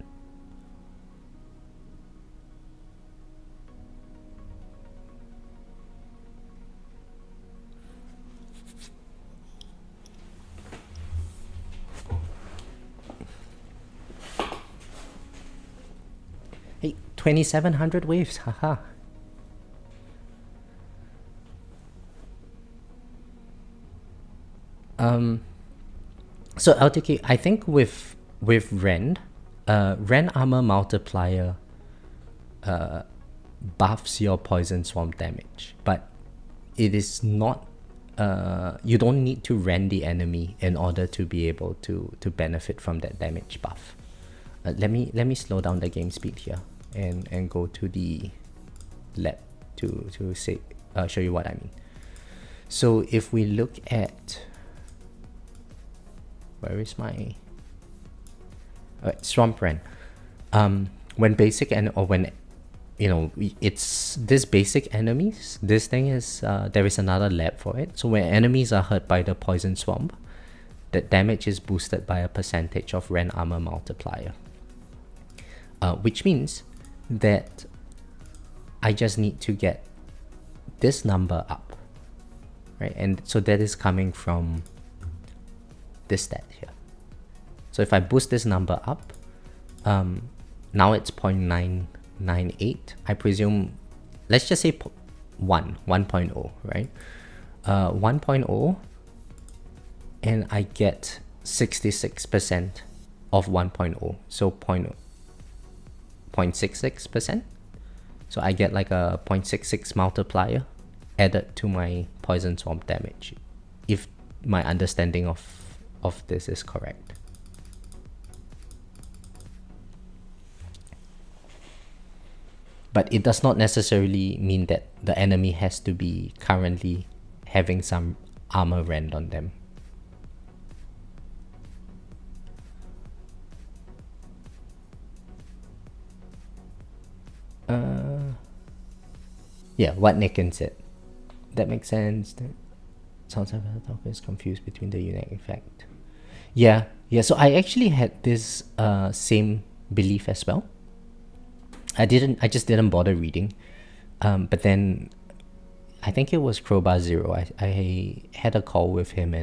Hey, 2700 waves, haha. So LTK, I think with Ren armor multiplier buffs your poison swamp damage, but it is not you don't need to rend the enemy in order to be able to benefit from that damage buff. Let me slow down the game speed here and go to the lab to say show you what I mean. So if we look at, where is my Swamp Ren, when basic or when it's this basic enemies, this thing is there is another lab for it. So when enemies are hurt by the poison swamp, the damage is boosted by a percentage of Ren armor multiplier, which means that I just need to get this number up, right? And so that is coming from this stat here. So if I boost this number up, now it's 0.998. I presume, let's just say 1.0, right? 1.0, and I get 66% of 1.0, so 0.66%. So I get like a 0.66 multiplier added to my poison swamp damage, if my understanding of this is correct. But it does not necessarily mean that the enemy has to be currently having some armor rend on them. Yeah, what Nicken said. That makes sense. That sounds like the talker is confused between the unique effect. Yeah. So I actually had this same belief as well. I just didn't bother reading. But then I think it was Crowbar Zero. I had a call with him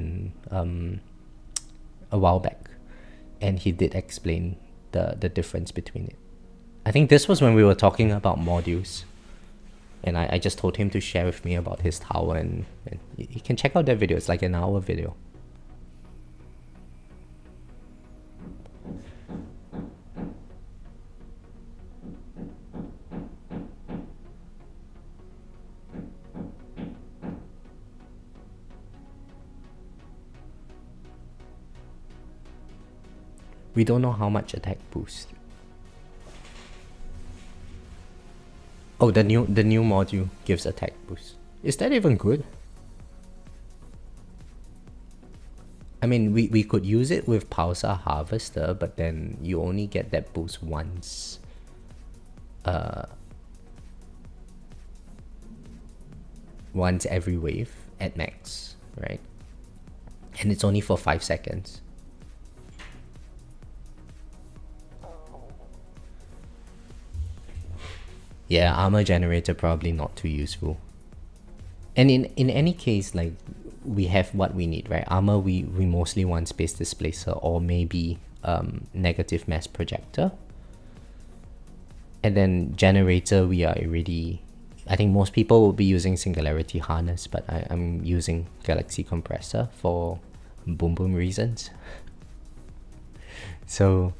a while back, and he did explain the difference between it. I think this was when we were talking about modules, and I just told him to share with me about his tower, and you can check out that video. It's like an hour video. We don't know how much attack boost. Oh, the new module gives attack boost. Is that even good? I mean, we could use it with Pulsar Harvester, but then you only get that boost once. Once every wave at max, right? And it's only for 5 seconds. Yeah, armor generator probably not too useful. And in any case, like, we have what we need, right? Armor, we mostly want Space Displacer or maybe negative mass projector. And then generator, we are already, I think most people will be using Singularity Harness, but I'm using Galaxy Compressor for boom reasons. So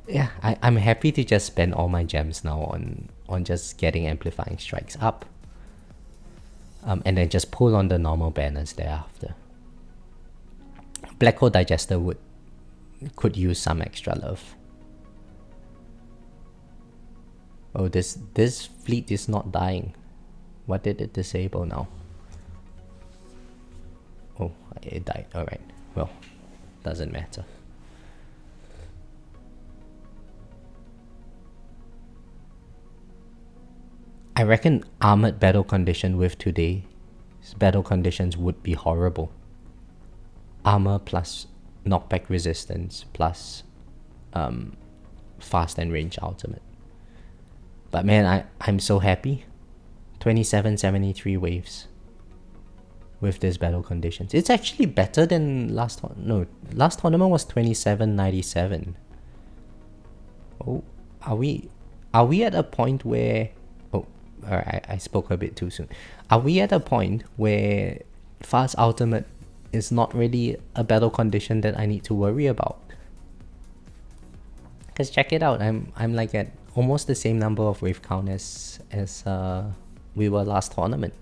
yeah, I'm happy to just spend all my gems now on just getting Amplifying Strikes up. And then just pull on the normal banners thereafter. Black Hole Digester could use some extra love. Oh, this fleet is not dying. What did it disable now? Oh, it died. Alright. Well, doesn't matter. I reckon armored battle condition with today's battle conditions would be horrible. Armor plus knockback resistance plus fast and range ultimate. But man, I'm so happy. 2773 waves with this battle conditions. It's actually better than last tournament was 2797. Oh, are we at a point where Alright, I spoke a bit too soon. Are we at a point where fast ultimate is not really a battle condition that I need to worry about? Because check it out, I'm like at almost the same number of wave count as we were last tournament.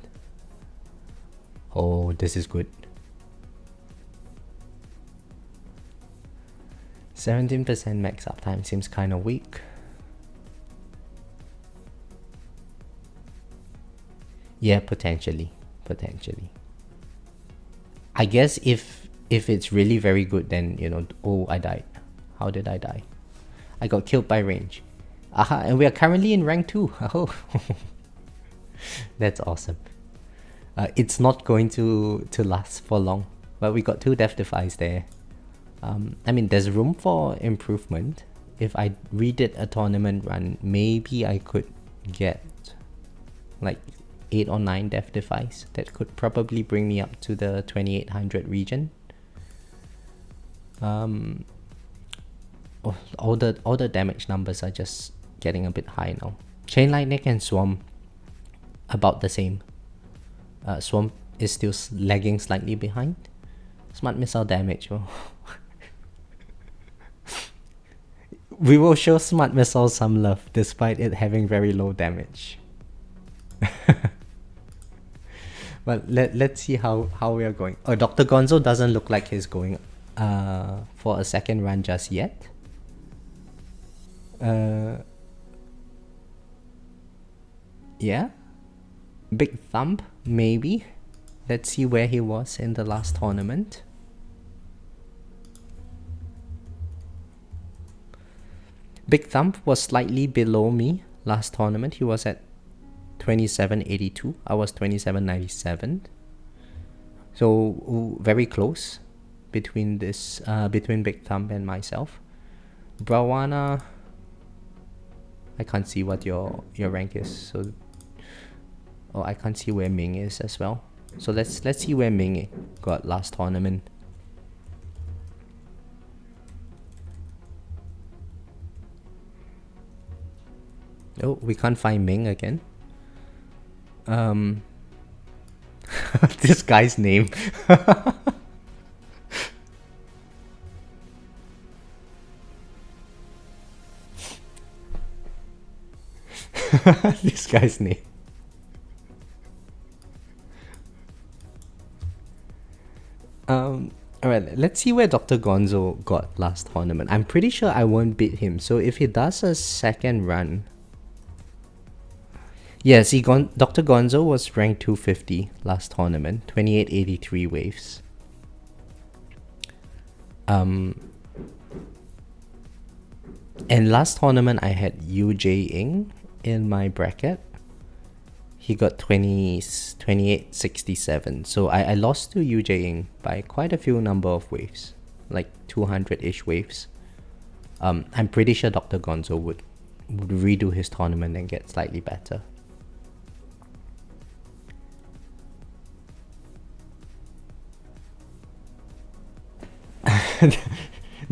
Oh, this is good. 17% max uptime seems kind of weak. Yeah, potentially. I guess if it's really very good, then, you know, oh, I died. How did I die? I got killed by range. Aha, and we are currently in rank 2. Oh, that's awesome. It's not going to last for long, but we got 2 death defies there. I mean, there's room for improvement. If I redid a tournament run, maybe I could get like 8 or 9 death defies. That could probably bring me up to the 2800 region. All the damage numbers are just getting a bit high now. Chain Lightning and Swarm about the same. Swarm is still lagging slightly behind. Smart Missile damage. Oh. We will show Smart Missile some love despite it having very low damage. But let's see how we are going. Oh, Dr. Gonzo doesn't look like he's going for a second run just yet. Yeah. Big Thumb, maybe. Let's see where he was in the last tournament. Big Thumb was slightly below me last tournament. He was at 2782. I was 2797. So very close between this between Big Thumb and myself. Brawana, I can't see what your rank is. So I can't see where Ming is as well. So let's see where Ming got last tournament. Oh, we can't find Ming again. This guy's name. This guy's name. Alright, let's see where Dr. Gonzo got last tournament. I'm pretty sure I won't beat him. So if he does a second run... Yes, Dr. Gonzo was ranked 250 last tournament, 2883 waves. And last tournament I had Yu-Jae-ing in my bracket. He got 2867. So I lost to Yu-Jae-ing by quite a few number of waves, like 200-ish waves. I'm pretty sure Dr. Gonzo would redo his tournament and get slightly better.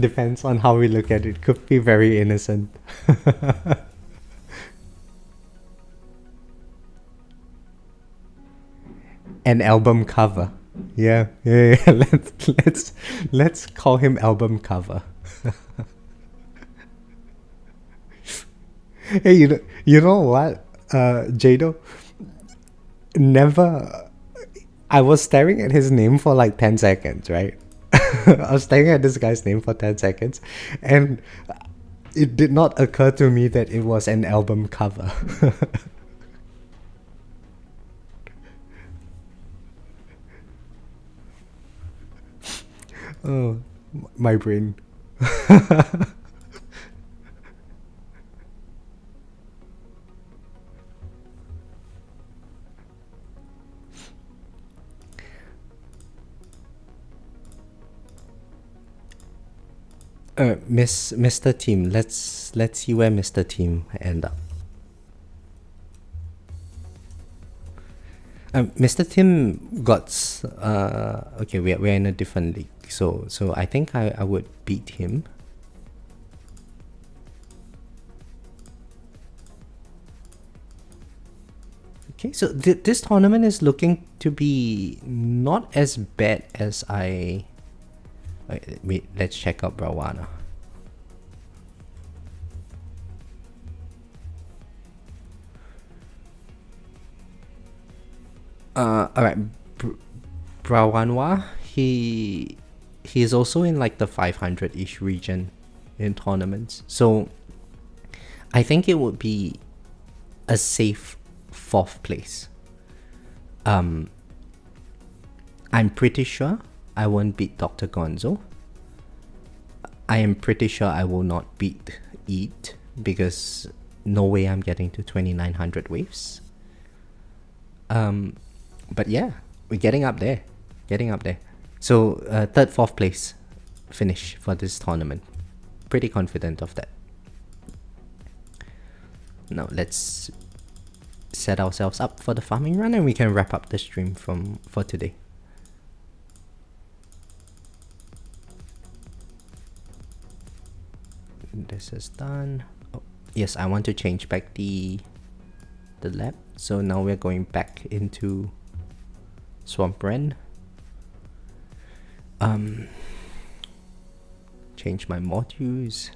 Depends on how we look at it. Could be very innocent. An album cover. Yeah. Let's call him album cover. Hey, you know what, Jado? Never. I was staring at his name for like 10 seconds, right? I was staring at this guy's name for 10 seconds, and it did not occur to me that it was an album cover. Oh, my brain. Mr. Team, let's see where Mr. Team end up. Mr. Tim got okay. We're in a different league, so I think I would beat him. Okay, so this tournament is looking to be not as bad as I. Wait, let's check out Brawana. Alright, Rawanwa, he's also in like the 500-ish region in tournaments. So I think it would be a safe 4th place. I'm pretty sure I won't beat Dr. Gonzo. I am pretty sure I will not beat Eat, because no way I'm getting to 2900 waves. But yeah, we're getting up there. So 3rd, 4th place finish for this tournament. Pretty confident of that. Now let's set ourselves up for the farming run, and we can wrap up the stream for today. This is done. Oh, yes, I want to change back the lab. So now we're going back into Swamp Ren. Change my modules.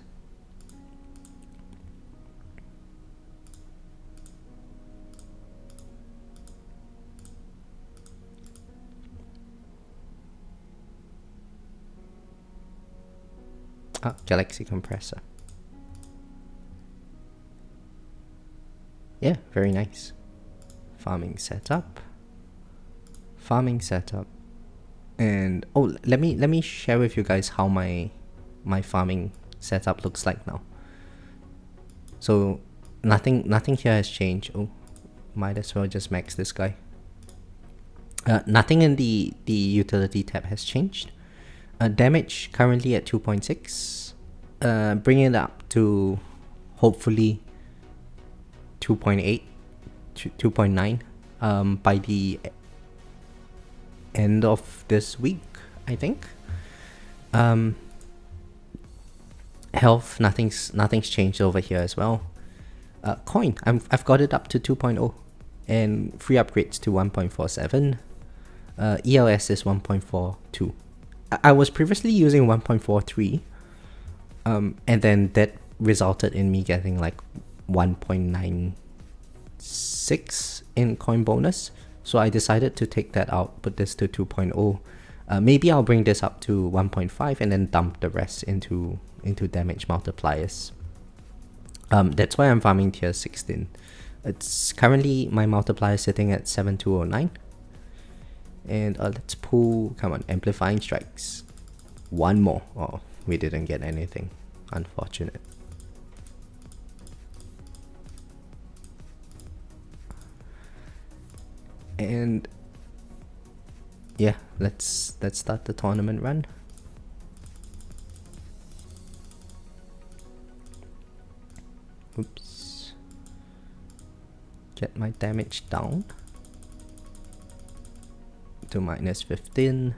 Galaxy compressor. Yeah, very nice. Farming setup. And oh, let me share with you guys how my farming setup looks like now. So nothing here has changed. Oh, might as well just max this guy. Nothing in the utility tab has changed. Damage currently at 2.6. Bringing it up to hopefully 2.8, 2.9 by the end of this week, I think. Health, nothing's changed over here as well. Coin, I've got it up to 2.0, and free upgrades to 1.47. ELS is 1.42. I was previously using 1.43, and then that resulted in me getting like 1.96 in coin bonus. So I decided to take that out, put this to 2.0. Maybe I'll bring this up to 1.5 and then dump the rest into damage multipliers. That's why I'm farming tier 16. It's currently my multiplier sitting at 7209. And let's pull, come on, amplifying strikes. One more. Oh, we didn't get anything. Unfortunate. And yeah, let's start the tournament run. Oops. Get my damage down to minus 15.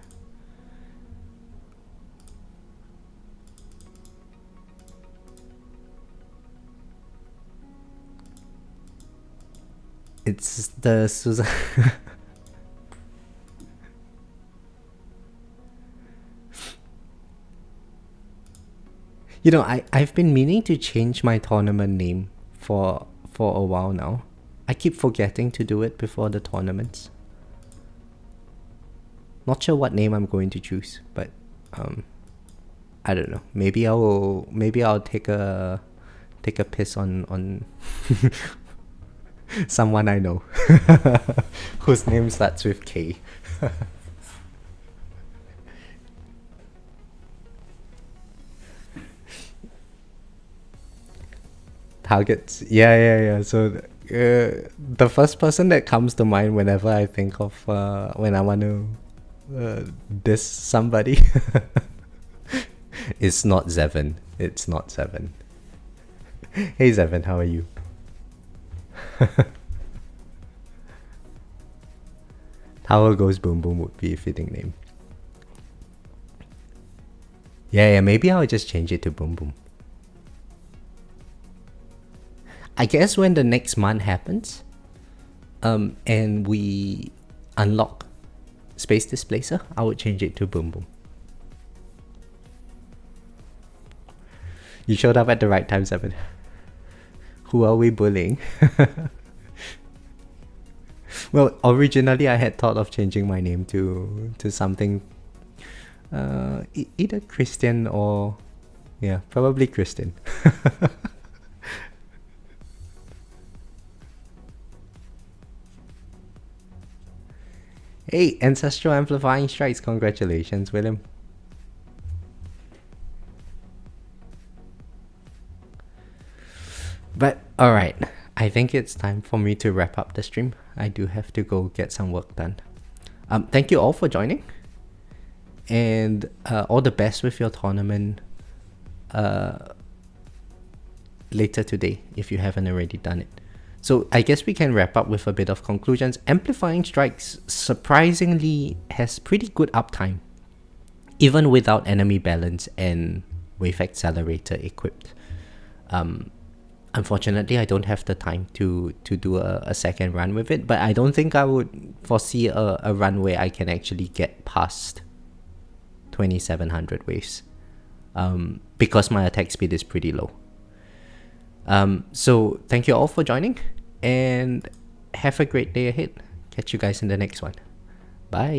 It's the Susan. You know, I've been meaning to change my tournament name for a while now. I keep forgetting to do it before the tournaments. Not sure what name I'm going to choose, but I don't know. Maybe I'll take a piss on someone I know whose name starts with K. Targets, yeah. So the first person that comes to mind whenever I think of when I want to diss somebody is not Zevin. It's not Zevin. Hey Zevin, how are you? Tower Goes Boom Boom would be a fitting name. Yeah, maybe I'll just change it to Boom Boom. I guess when the next month happens, and we unlock Space Displacer, I would change it to Boom Boom. You showed up at the right time, Seven. Who are we bullying? Well, originally I had thought of changing my name to something either Christian or yeah, probably Christian. Hey, Ancestral Amplifying Strikes, congratulations, William. But alright, I think it's time for me to wrap up the stream. I do have to go get some work done. Thank you all for joining. And all the best with your tournament later today, if you haven't already done it. So I guess we can wrap up with a bit of conclusions. Amplifying Strikes surprisingly has pretty good uptime, even without enemy balance and wave accelerator equipped. Unfortunately, I don't have the time to do a second run with it, but I don't think I would foresee a run where I can actually get past 2700 waves, because my attack speed is pretty low. So thank you all for joining, and have a great day ahead. Catch you guys in the next one. Bye.